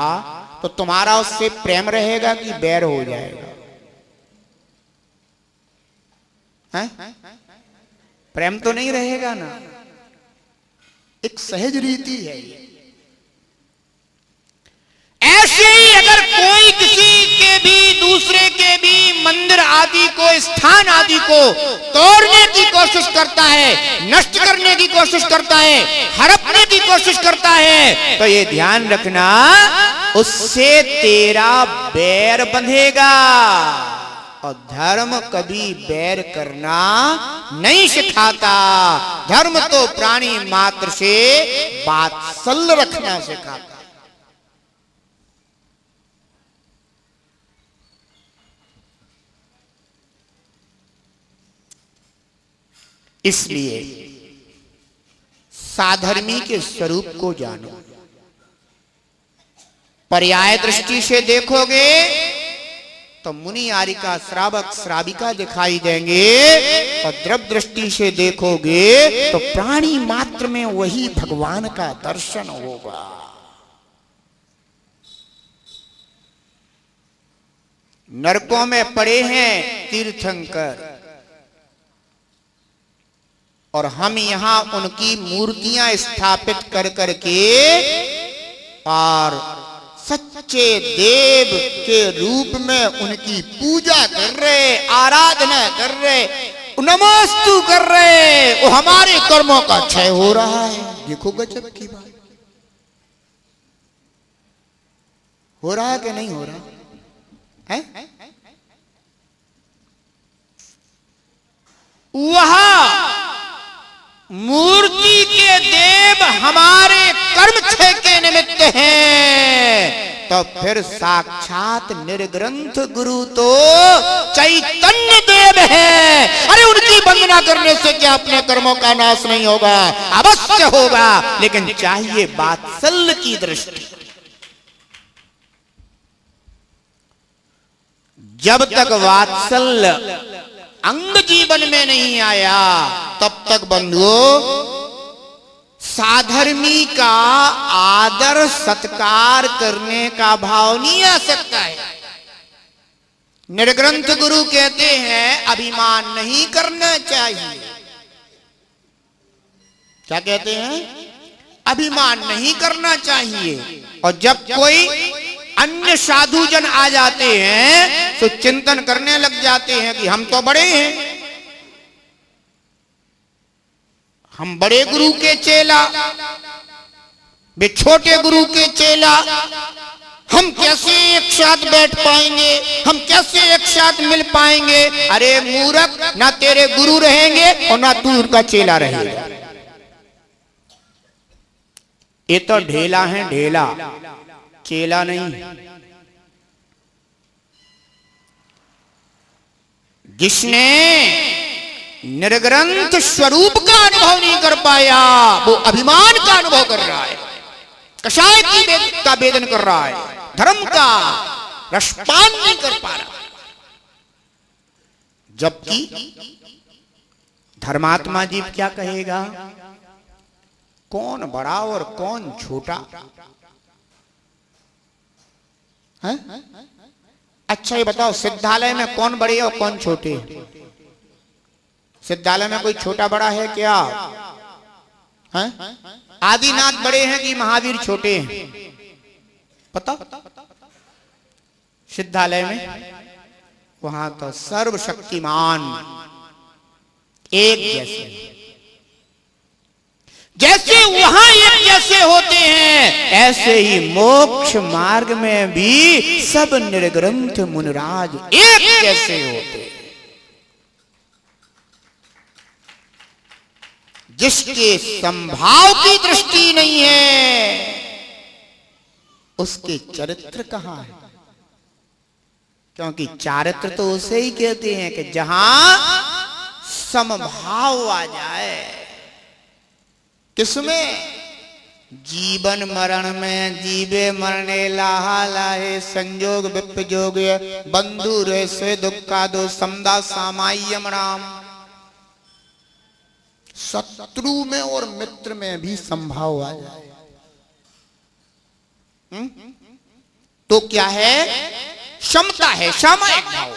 B: तो तुम्हारा उससे प्रेम रहेगा कि बैर हो जाएगा? है? प्रेम तो नहीं रहेगा ना। एक सहज रीति है ये। ऐसे ही अगर कोई किसी के भी, दूसरे के भी मंदिर आदि को, स्थान आदि को तोड़ने की कोशिश करता है, नष्ट करने की कोशिश करता है, हड़पने की कोशिश करता है, तो ये ध्यान रखना उससे तेरा बैर बंधेगा। और धर्म कभी बैर करना नहीं सिखाता। धर्म तो प्राणी मात्र से वात्सल्य रखना सिखाता। इसलिए साधर्मी के स्वरूप को जानो। पर्याय दृष्टि से देखोगे तो मुनि आरिका श्रावक श्राविका दिखाई देंगे, और द्रव्य दृष्टि से देखोगे तो प्राणी मात्र में वही भगवान का दर्शन होगा। नरकों में पड़े हैं तीर्थंकर, और हम यहां उनकी मूर्तियां स्थापित कर करके और सच्चे देव के रूप में उनकी पूजा कर रहे, आराधना कर रहे, नमोस्तु कर रहे। वो हमारे कर्मों का क्षय हो रहा है। देखो गजब की बात, हो रहा है कि नहीं हो रहा है? वह मूर्ति के देव हमारे कर्म क्षय के निमित्त हैं, तो फिर साक्षात निर्ग्रंथ गुरु तो चैतन्य देव है। अरे उनकी वंदना करने से क्या अपने कर्मों का नाश नहीं होगा? अवश्य होगा, लेकिन चाहिए वात्सल्य की दृष्टि। जब तक वात्सल्य अंग जीवन में नहीं आया, तब तक बंधुओं साधर्मी का आदर सत्कार करने का भाव नहीं आ सकता है। निर्ग्रंथ गुरु कहते हैं अभिमान नहीं करना चाहिए। क्या कहते हैं? अभिमान नहीं करना चाहिए। और जब कोई अन्य साधुजन आ जाते हैं तो चिंतन करने लग जाते हैं कि हम तो बड़े हैं, हम बड़े गुरु के चेला, वे छोटे गुरु के चेला, हम कैसे एक साथ बैठ पाएंगे, हम कैसे एक साथ मिल पाएंगे? अरे मूर्ख, ना तेरे गुरु रहेंगे और ना तू उनका चेला रहेगा। ये तो ढेला है, ढेला, चेला नहीं। जिसने निर्ग्रंथ स्वरूप का अनुभव नहीं कर पाया, वो अभिमान का अनुभव कर रहा है, कषाय का वेदन कर रहा है, धर्म का रसपान नहीं कर पा रहा। जबकि धर्मात्मा जीव क्या कहेगा? कौन बड़ा और कौन छोटा है? अच्छा ये बताओ, सिद्धालय में कौन बड़े और कौन छोटे? सिद्धालय में कोई छोटा बड़ा है क्या? है? आदिनाथ बड़े हैं कि महावीर छोटे हैं? पता? सिद्धालय में वहां तो सर्वशक्तिमान एक जैसे, जैसे वहां एक जैसे होते हैं, ऐसे ही मोक्ष मार्ग में भी सब निर्ग्रंथ मुनिराज एक जैसे होते हैं। जिसके संभाव की दृष्टि नहीं है, उसके चरित्र कहां है? क्योंकि चारित्र तो उसे ही कहते हैं कि जहां समभाव आ जाए। किसमें? जीवन मरण में, जीवे मरणे लाहा लाहे, संजोग विपजोग बंधु रे से दुखा दो समदा सामाय्यम राम। शत्रु में और मित्र में भी संभाव आ जाए तो क्या है? क्षमता है, सामायिक भाव।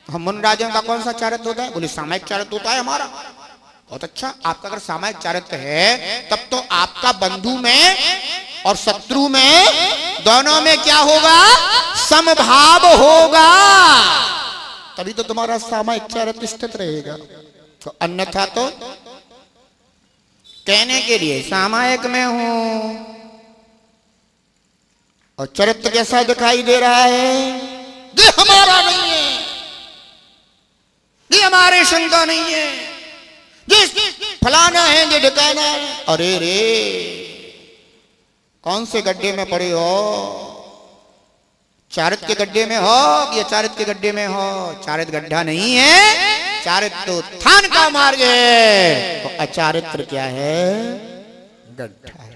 B: हम मुन राजन का कौन सा चारित्र होता है? बोले सामायिक चारित्र होता है हमारा। बहुत अच्छा, आपका अगर सामायिक चारित्र है तब तो आपका बंधु में और शत्रु में दोनों में क्या होगा? समभाव होगा। तभी तो तुम्हारा सामायिक चरित्र स्थित रहेगा। तो अन्यथा तो कहने के लिए सामायिक में हूं और चरित्र कैसा दिखाई दे रहा है, ये हमारा नहीं है, ये हमारे संग का नहीं है, ये फलाना है, ये ढिकाना है। अरे रे कौन से गड्ढे में पड़े हो, चारित्र के गड्ढे में हो या चारित्र के गड्ढे में हो? चारित्र गड्ढा नहीं है, चारित्र तो थान का मार्ग है, तो अचारित्र क्या है? गड्ढा है।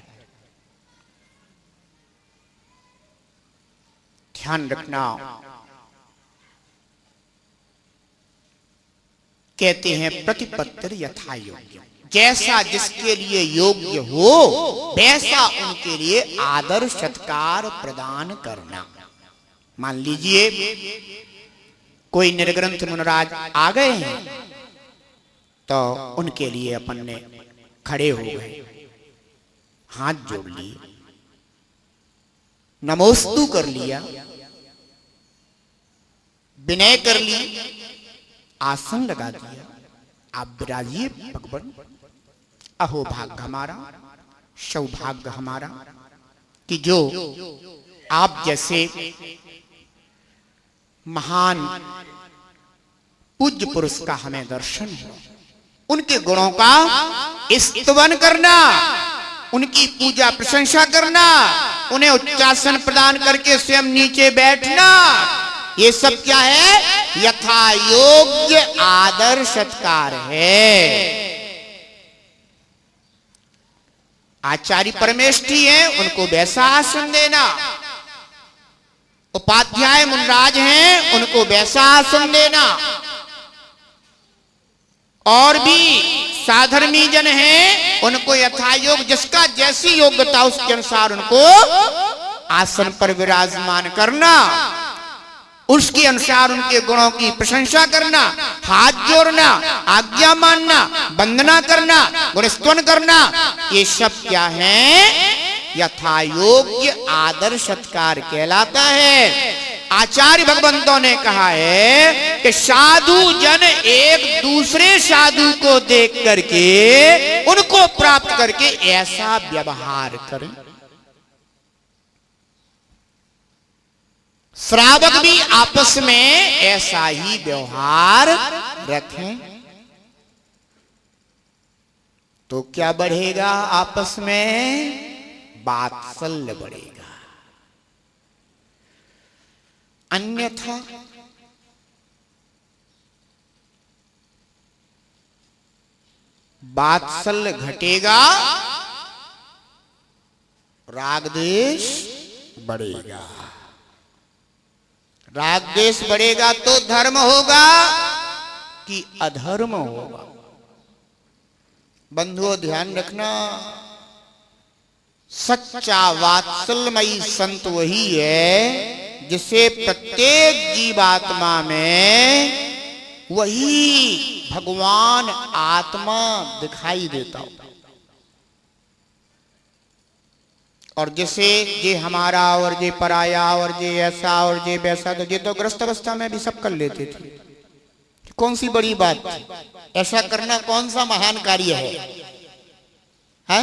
B: ध्यान रखना। कहते हैं प्रतिपत्तिर यथा योग्य, जैसा जिसके लिए योग्य हो वैसा उनके लिए आदर सत्कार प्रदान करना। मान लीजिए कोई निर्ग्रंथ मुनराज आ गए हैं तो उनके लिए अपन ने खड़े हो गए, हाथ जोड़ लिए, नमोस्तु कर लिया, विनय कर ली, आसन लगा दिया, आप विराजिए भगवान। अहो भाग्य हमारा, सौभाग्य हमारा कि जो आप जैसे महान पूज्य पुरुष का हमें दर्शन हो, उनके गुणों का स्तवन करना, उनकी पूजा प्रशंसा करना, उन्हें उच्चासन प्रदान करके स्वयं नीचे बैठना, ये सब क्या है? यथा योग्य आदर सत्कार है। आचार्य परमेष्ठी हैं, उनको वैसा आसन देना, उपाध्याय मुनराज हैं, उनको वैसा आसन देना, और भी साधर्मी जन हैं, उनको यथायोग जिसका जैसी योग्यता उसके अनुसार उनको आसन पर विराजमान करना, उसके अनुसार उनके गुणों की प्रशंसा करना, हाथ जोड़ना, आज्ञा मानना, वंदना करना, गुणस्तवन करना, ये सब क्या है? यथा योग्य आदर सत्कार कहलाता है। आचार्य भगवंतों ने कहा है कि साधु जन एक दूसरे साधु को देख करके उनको प्राप्त करके ऐसा व्यवहार करें। श्रावक भी आपस में ऐसा ही व्यवहार रखें, तो क्या बढ़ेगा? आपस में वात्सल्य बढ़ेगा। अन्यथा वात्सल्य घटेगा, राग द्वेष बढ़ेगा। राग द्वेष बढ़ेगा तो धर्म होगा कि अधर्म होगा? बंधुओं ध्यान रखना, सच्चा वात्सल्यमयी संत वही है जिसे प्रत्येक जीवात्मा में वही भगवान आत्मा दिखाई देता हो, और जैसे ये हमारा और ये पराया और ये ऐसा और ये वैसा, तो ये तो ग्रस्त अवस्था में भी सब कर लेते थे, कौन सी बड़ी बात थी? ऐसा करना कौन सा महान कार्य है?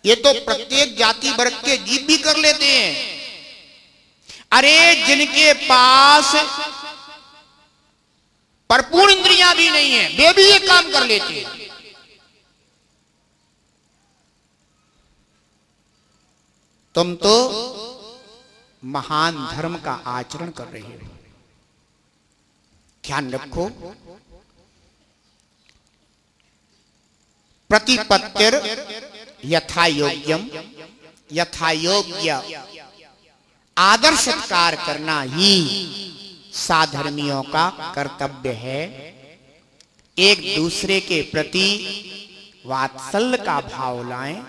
B: ये तो प्रत्येक जाति वर्ग के जीव भी कर लेते हैं। अरे जिनके पास परिपूर्ण इंद्रियां भी नहीं है वे भी ये काम कर लेते हैं। तुम तो महान धर्म का आचरण कर रहे हो। ध्यान रखो, प्रतिपत्तिर यथा योग्यम, यथा योग्य आदर सत्कार करना ही साधर्मियों का कर्तव्य है। एक दूसरे के प्रति वात्सल्य का भाव लाएं,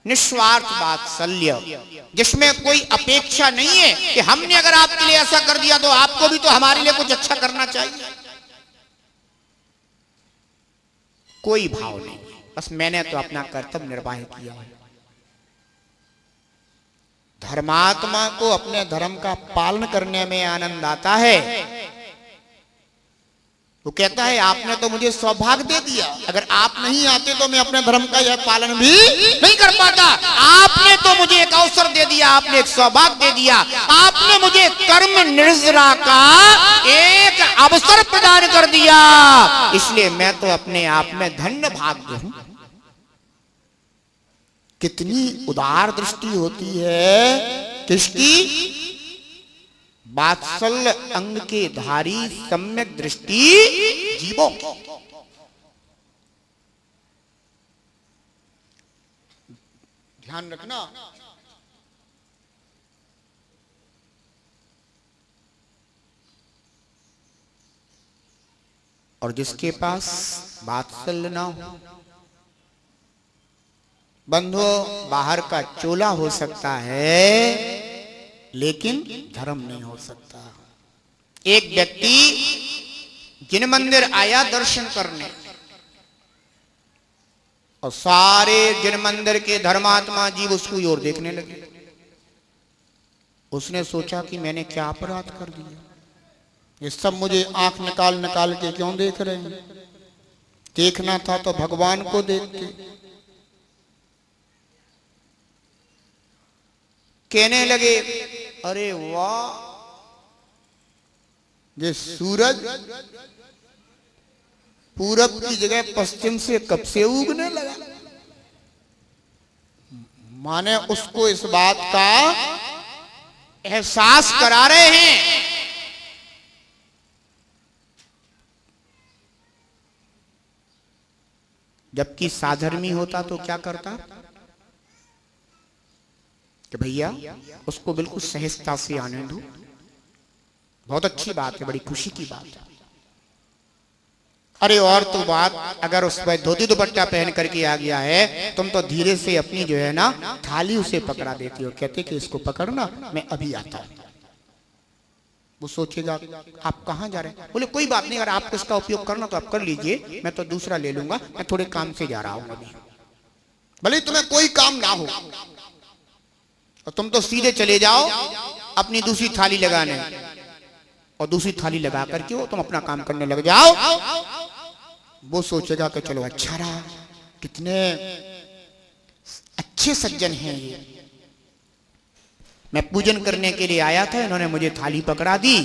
B: निस्वार्थ वात्सल्य, जिसमें कोई अपेक्षा नहीं है कि हमने अगर आपके लिए ऐसा कर दिया तो आपको भी तो हमारे लिए कुछ अच्छा करना चाहिए। कोई भाव नहीं, बस मैंने तो अपना कर्तव्य निर्वाह किया है। धर्मात्मा को अपने धर्म का पालन करने में आनंद आता है, वो कहता है आपने तो मुझे सौभाग्य दे दिया, अगर आप नहीं आते तो मैं अपने धर्म का यह पालन भी नहीं कर पाता। आपने तो मुझे एक अवसर दे दिया, आपने एक सौभाग्य दे दिया, आपने मुझे कर्म निर्जरा का एक अवसर प्रदान कर दिया, इसलिए मैं तो अपने आप में धन्य भाग्य हूं। कितनी उदार दृष्टि होती है किसकी? वात्सल्य अंग के धारी सम्यक दृष्टि जीवों की। ध्यान रखना, और जिसके पास वात्सल्य ना हो, बंधुओं बाहर का चोला हो सकता है लेकिन धर्म नहीं हो सकता। एक व्यक्ति जिन मंदिर आया दर्शन करने, और सारे जिन मंदिर के धर्मात्मा जीव उसकी ओर देखने लगे। उसने सोचा कि मैंने क्या अपराध कर दिया, ये सब मुझे आंख निकाल निकाल के क्यों देख रहे हैं? देखना था तो भगवान को देखते। कहने लगे अरे वाह, ये सूरज पूरब की जगह पश्चिम से कब से उगने लगा। माने उसको इस बात का एहसास करा रहे हैं। जबकि साधर्मी होता तो क्या करता कि भैया उसको बिल्कुल सहजता से आने दो, बहुत अच्छी बात है, बड़ी खुशी की बात है। अरे और तो बात, अगर उस पर धोती दुपट्टा पहन करके आ गया है, तुम तो धीरे से अपनी जो है ना थाली उसे पकड़ा देती हो, कहते कि इसको पकड़ना, मैं अभी आता हूं। वो सोचेगा आप कहां जा रहे हैं? बोले कोई बात नहीं, अगर आपको इसका उपयोग करना तो आप कर लीजिए, मैं तो दूसरा ले लूंगा, मैं थोड़े काम से जा रहा हूं अभी। भले तुम्हें कोई काम ना हो और तुम तो सीधे चले जाओ अपनी दूसरी थाली लगाने, और दूसरी थाली लगा करके वो तुम अपना काम करने लग जाओ। वो सोचेगा कि चलो अच्छा रहा, कितने अच्छे सज्जन हैं ये, मैं पूजन करने के लिए आया था, इन्होंने मुझे थाली पकड़ा दी।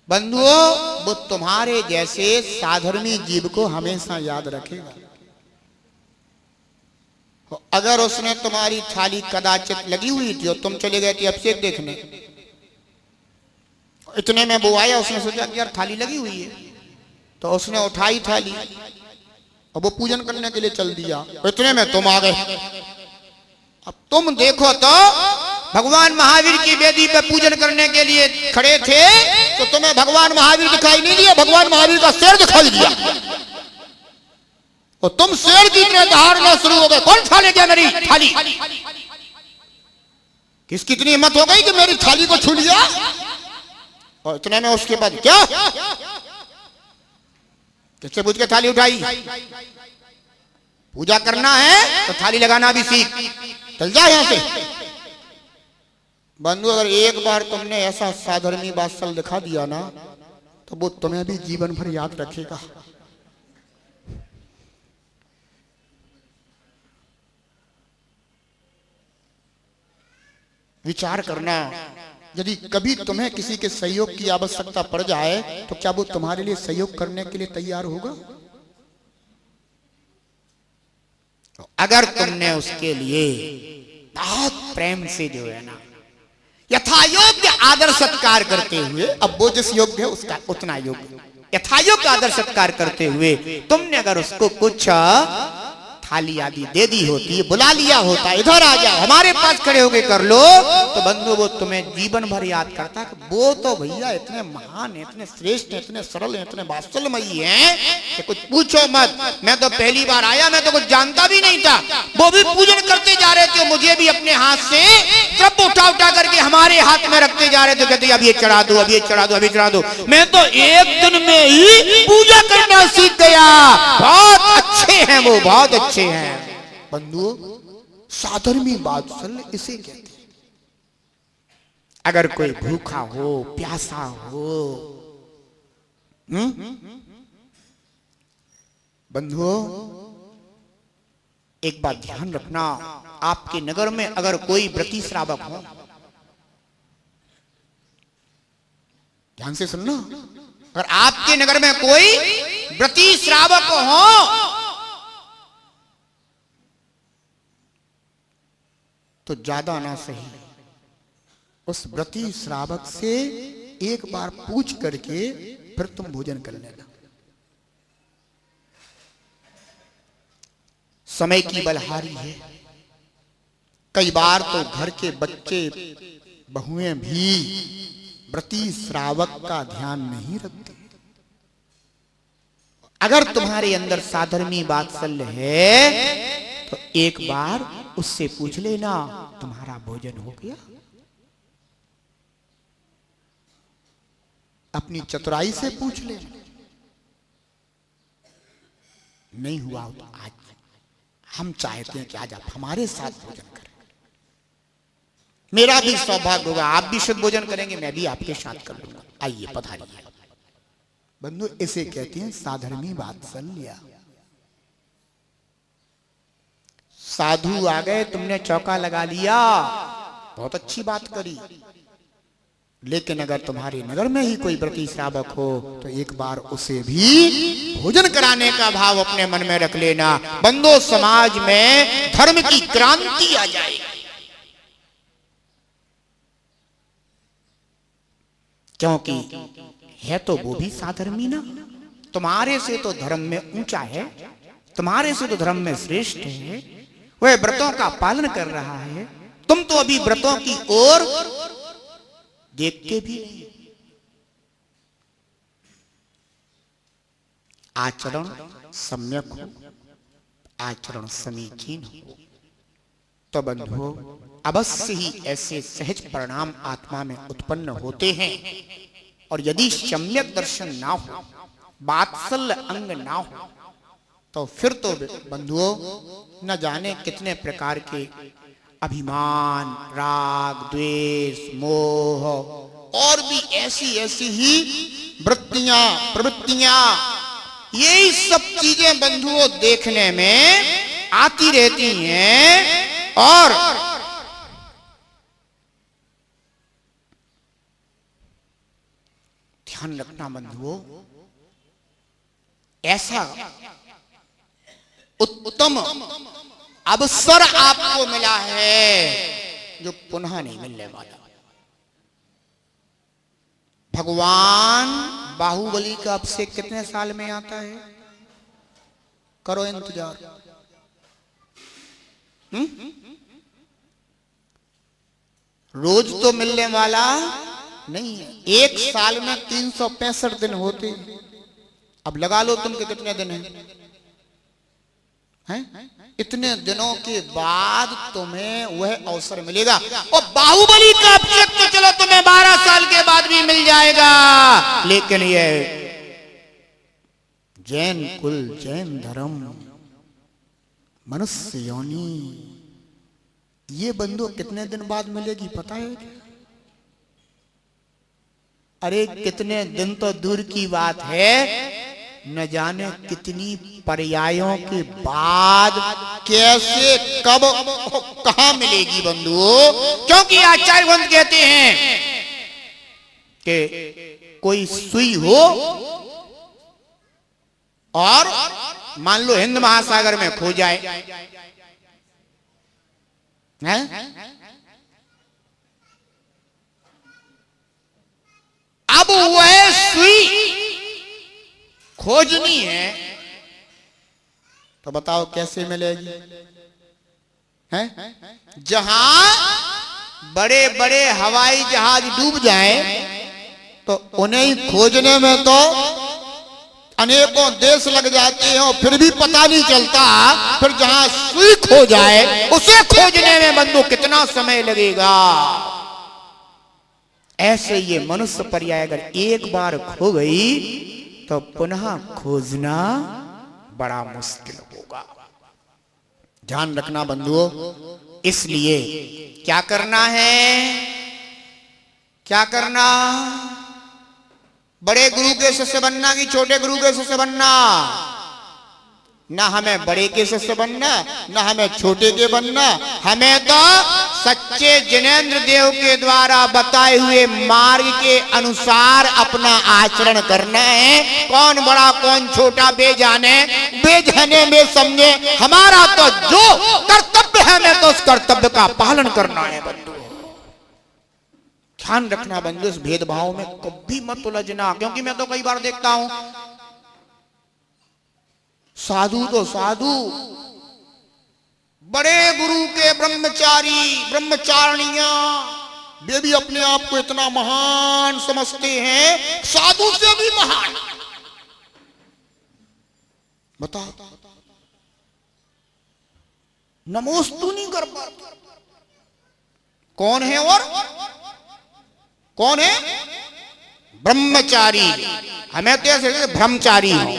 B: बंधुओं, वो तुम्हारे जैसे साधर्मी जीव को हमेशा याद रखेगा। अगर उसने तुम्हारी थाली कदाचित लगी हुई थी और तुम चले गए थे अभिषेक देखने, इतने में वो आया, उसने सोचा कि यार थाली लगी हुई है, तो उसने उठाई थाली और वो पूजन करने के लिए चल दिया। इतने में तुम आ गए। अब तुम देखो तो भगवान महावीर की वेदी पे पूजन करने के लिए खड़े थे, तो तुम्हें भगवान महावीर दिखाई नहीं दिया, भगवान महावीर का शेर दिखाई दिया, और तुम शेर की तरह दहाड़ना शुरू हो गए। कौन छा ले गया मेरी थाली? किसकी इतनी हिम्मत हो गई कि मेरी थाली को छू लिया? और इतने में उसके बाद क्या किससे पूछ के थाली उठाई? पूजा करना है तो थाली लगाना भी सीख, चल जा यहां से। बंधु, अगर एक बार तुमने ऐसा साधर्मी वात्सल्य दिखा दिया ना, तो वो तुम्हें भी जीवन भर याद रखेगा। विचार करना, यदि कभी तुम्हें किसी के सहयोग की आवश्यकता पड़ जाए तो क्या वो तुम्हारे लिए सहयोग करने के लिए तैयार होगा? अगर तुमने उसके लिए बहुत प्रेम से जो है ना यथायोग्य आदर सत्कार करते हुए, अब वो जिस योग्य है उसका उतना योग्य, यथायोग्य आदर सत्कार करते हुए तुमने अगर उसको कुछ थाली आदि दे दी होती, बुला लिया होता, इधर आ जाओ हमारे पास खड़े होके कर लो, तो बंधु वो तुम्हें जीवन भर याद करता कि वो तो भैया इतने महान है, इतने श्रेष्ठ है, इतने सरल है, इतने वात्सल्यमयी हैं कि कुछ पूछो मत। मैं तो पहली बार आया, मैं तो कुछ जानता भी नहीं था, वो भी पूजन करते जा रहे थे, मुझे भी अपने हाथ से सब उठा उठा करके हमारे हाथ में रखते जा रहे थे, कहते अब ये चढ़ा दो, अब ये चढ़ा दो, अभी चढ़ा दो। मैं तो एक दिन में ही पूजा करना सीख गया। बहुत अच्छे हैं वो, बहुत अच्छे हैं। बंधुओं, साधर्मी वात्सल्य इसे कहते हैं। अगर कोई भूखा हो, प्यासा हो, बंधुओं, एक बात ध्यान रखना, आपके नगर में अगर कोई व्रती श्रावक हो, ध्यान से सुनना, अगर आपके नगर में कोई व्रती श्रावक हो तो ज्यादा ना सही उस व्रती श्रावक से एक बार पूछ करके फिर तुम भोजन कर लेना। समय की बलहारी है, कई बार तो घर के बच्चे बहुएं भी व्रती श्रावक का ध्यान नहीं रखते। अगर तुम्हारे अंदर साधर्मी वात्सल्य है तो एक बार उससे पूछ लेना, तुम्हारा भोजन हो गया? अपनी चतुराई से पूछ ले, नहीं हुआ तो आज हम चाहते हैं कि आज आप हमारे साथ भोजन करें, मेरा भी सौभाग्य होगा, आप भी शुद्ध भोजन करेंगे, मैं भी आपके साथ कर लूंगा, आइए पधारिए। बंधु, इसे कहते हैं साधर्मी वात्सल्य। साधु आ गए, तुमने चौका लगा लिया, बहुत अच्छी बात करी, लेकिन अगर तुम्हारे नगर में ही कोई व्रती श्रावक हो तो एक बार उसे भी भोजन कराने का भाव अपने मन में रख लेना। बंधु, समाज में धर्म की क्रांति आ जाएगी। क्योंकि है तो वो भी साधर्मी ना, तुम्हारे से तो धर्म में ऊंचा है, तुम्हारे से तो धर्म में श्रेष्ठ है, वह व्रतों का पालन कर रहा है, तुम तो अभी व्रतों की ओर देखते भी नहीं। आचरण सम्यक हो, आचरण समीचीन हो तो बंधुओं अवश्य ही ऐसे सहज परिणाम आत्मा में उत्पन्न होते हैं। और यदि सम्यक दर्शन ना हो, वात्सल्य अंग ना हो, तो फिर तो बंधुओं न जाने कितने प्रकार के अभिमान, राग, द्वेष, मोह और भी ऐसी ऐसी ही वृत्तियां, प्रवृत्तियां, यही सब चीजें बंधुओं देखने में आती रहती हैं। और ध्यान रखना बंधुओं, ऐसा उत्तम अवसर आपको मिला है जो पुनः नहीं मिलने वाला। भगवान बाहुबली का अभिषेक कितने साल में आता है? करो इंतजार। रोज तो मिलने वाला नहीं है, एक साल में 365 दिन होते। अब लगा लो तुम के कितने दिन हैं? इतने दिनों के बाद तुम्हें वह अवसर मिलेगा। और बाहुबली का अभिषेक तो चलो तुम्हें 12 साल के बाद भी मिल जाएगा, लेकिन यह जैन कुल, जैन धर्म, मनुष्य योनि, ये बंधु कितने दिन बाद मिलेगी पता है? अरे कितने दिन तो दूर की बात है, न जाने कितनी पर्यायों के बाद, कैसे, कब, कहां मिलेगी बंधुओं। क्योंकि आचार्य ग्रंथ कहते हैं कि कोई सुई हो और मान लो हिंद महासागर में खो जाए, हैं? अब वह सुई खोजनी है तो बताओ कैसे मिलेगी? हैं? जहां बड़े बड़े हवाई जहाज डूब जाएं तो उन्हें ही खोजने में तो अनेकों देश लग जाते हैं और फिर भी पता नहीं चलता। फिर जहां सुई खो जाए उसे खोजने में बंधु कितना समय लगेगा। ऐसे ये मनुष्य पर्याय अगर एक बार खो गई तो पुनः खोजना बड़ा मुश्किल होगा। ध्यान रखना बंधुओं, इसलिए क्या करना है? क्या करना? बड़े गुरु के शिष्य बनना कि छोटे गुरु के शिष्य बनना? ना हमें बड़े के शिष्य बनना, ना हमें छोटे के बनना। हमें तो सच्चे जिनेंद्र देव के द्वारा बताए हुए मार्ग के अनुसार अपना आचरण करना है। कौन बड़ा कौन छोटा बेजाने में समझे। हमारा तो जो कर्तव्य है, हमें तो उस कर्तव्य का पालन करना है बंधु। ध्यान रखना बंधु, इस भेदभाव में कभी मत उलझना। क्योंकि मैं तो कई बार देखता हूं, साधु तो साधु, बड़े गुरु के ब्रह्मचारी ब्रह्मचारिणियां, वे भी अपने आप को इतना महान समझते हैं, साधु से भी महान। बता, नमोस्तु नहीं कर पाते। कौन है? और कौन है? ब्रह्मचारी। हमें तो ऐसे ब्रह्मचारी हो।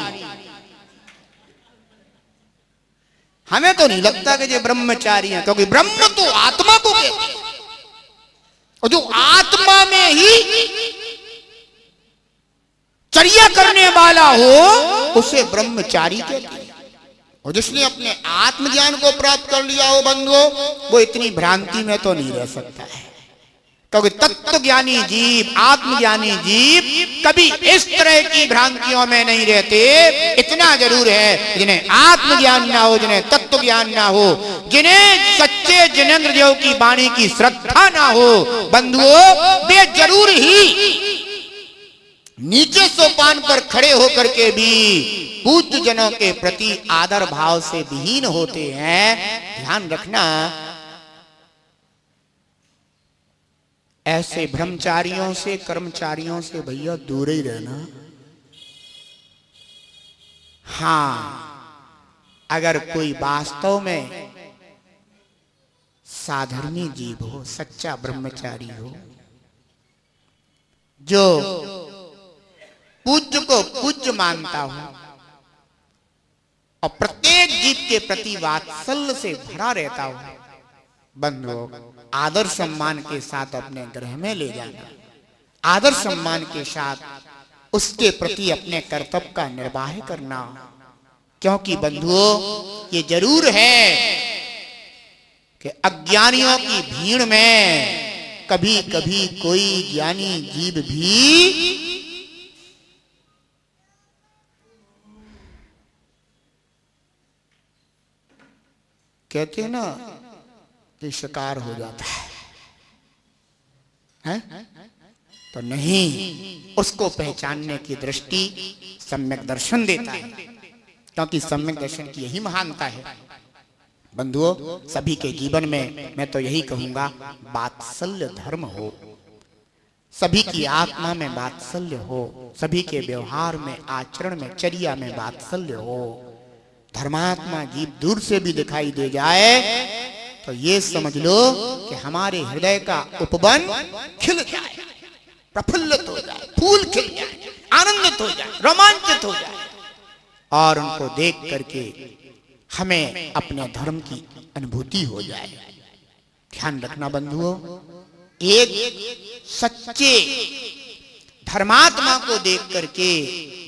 B: हमें तो नहीं लगता कि ये ब्रह्मचारी हैं, क्योंकि ब्रह्म तो आत्मा को कहते हैं, और जो आत्मा में ही चर्या करने वाला हो उसे ब्रह्मचारी कहते हैं। और जिसने अपने आत्मज्ञान को प्राप्त कर लिया हो बंधुओं, वो इतनी भ्रांति में तो नहीं रह सकता है। क्योंकि तत्वज्ञानी जीव, आत्मज्ञानी जीव कभी इस तरह की भ्रांतियों में नहीं रहते। इतना जरूर है, जिन्हें आत्मज्ञान ना हो, जिन्हें तत्व ज्ञान ना हो, जिन्हें सच्चे जिनेंद्र देव की वाणी की श्रद्धा ना हो बंधुओं, वे जरूर ही नीचे सोपान पर खड़े होकर के भी पूज्य जनों के प्रति आदर भाव से विहीन होते हैं। ध्यान रखना, ऐसे ब्रह्मचारियों से, कर्मचारियों से भैया दूर ही रहना। हां, अगर कोई वास्तव में साधर्मी जीव हो, सच्चा ब्रह्मचारी हो, जो पूज्य को पूज्य मानता हो और प्रत्येक जीव के प्रति वात्सल्य से भरा रहता हो, बंधुओं, आदर सम्मान के साथ अपने गृह में ले जाना, आदर सम्मान के साथ उसके प्रति अपने कर्तव्य का निर्वाह करना। क्योंकि बंधुओं, ये जरूर है कि अज्ञानियों की भीड़ में कभी कभी कोई ज्ञानी जीव भी कहते हैं ना कि शिकार हो जाता है? तो नहीं, उसको पहचानने की दृष्टि सम्यक दर्शन देता है। क्योंकि सम्यक दर्शन की यही महानता है बंधुओं। सभी के जीवन में मैं तो यही कहूंगा, वात्सल्य धर्म हो, सभी की आत्मा में वात्सल्य हो, सभी के व्यवहार में, आचरण में, चर्या में वात्सल्य हो। धर्मात्मा जीव दूर से भी दिखाई दे जाए तो ये समझ लो कि हमारे हृदय का उपवन खिल जाए, प्रफुल्लित हो जाए, फूल खिल जाए, आनंदित हो जाए, रोमांचित हो जाए, और उनको देख करके हमें अपने धर्म की अनुभूति हो जाए। ध्यान रखना बंधुओं, एक सच्चे धर्मात्मा को देख करके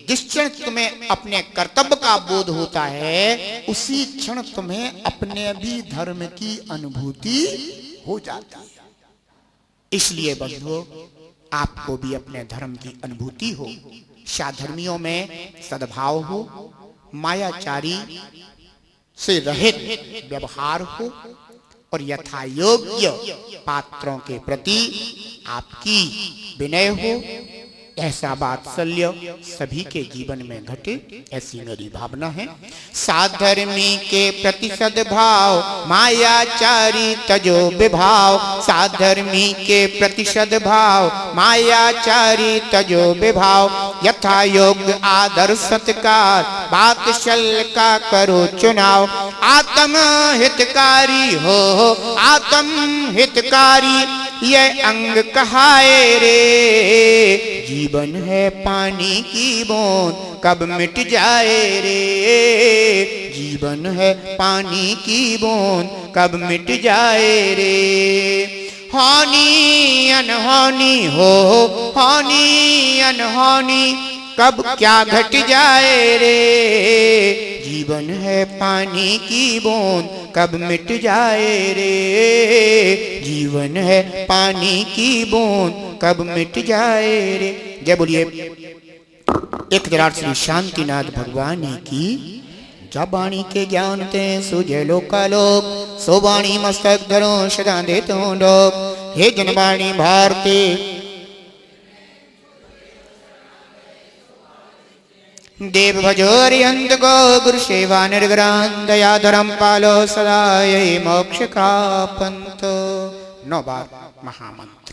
B: जिस क्षण तुम्हें अपने कर्तव्य का बोध होता है, उसी क्षण तुम्हें अपने भी धर्म की अनुभूति हो जाती है। इसलिए बंधुओं, आपको भी अपने धर्म की अनुभूति हो, साधर्मियों में सद्भाव हो, मायाचारी से रहित व्यवहार हो, और यथा योग्य पात्रों के प्रति आपकी विनय हो। ऐसा वात्सल्य सभी के जीवन में घटे, ऐसी मेरी भावना है। साधर्मी के प्रति सद्भाव, मायाचारी तजो विभाव। साधर्मी के प्रति सद्भाव, मायाचारी तजो विभाव। यथा योग्य आदर सत्कार, वात्सल्य का करो चुनाव। आत्म हितकारी हो, आत्म हितकारी ये अंग कहाए रे। जीवन है पानी की बूंद, कब मिट जाए रे। जीवन है पानी की बूंद, कब मिट जाए रे। हानि अनहोनी हो, हानि अनहोनी कब क्या घट जाए रे। जीवन है पानी की बूंद कब मिट जाए रे। जीवन है पानी की बूंद कब मिट जाए रे। जय बोलिए 1008 श्री शांतिनाथ भगवान की। जब वाणी के ज्ञान ते सुजय लोकालोक, सो वाणी मस्तक धरो सदा दे तो लोक। हे जनवाणी भारती देव भजो अरिहंत को, गुरु सेवा निर्ग्राम दया धर्म पालो सदा, यही मोक्ष का पंथ। 9 बार महामंत्र।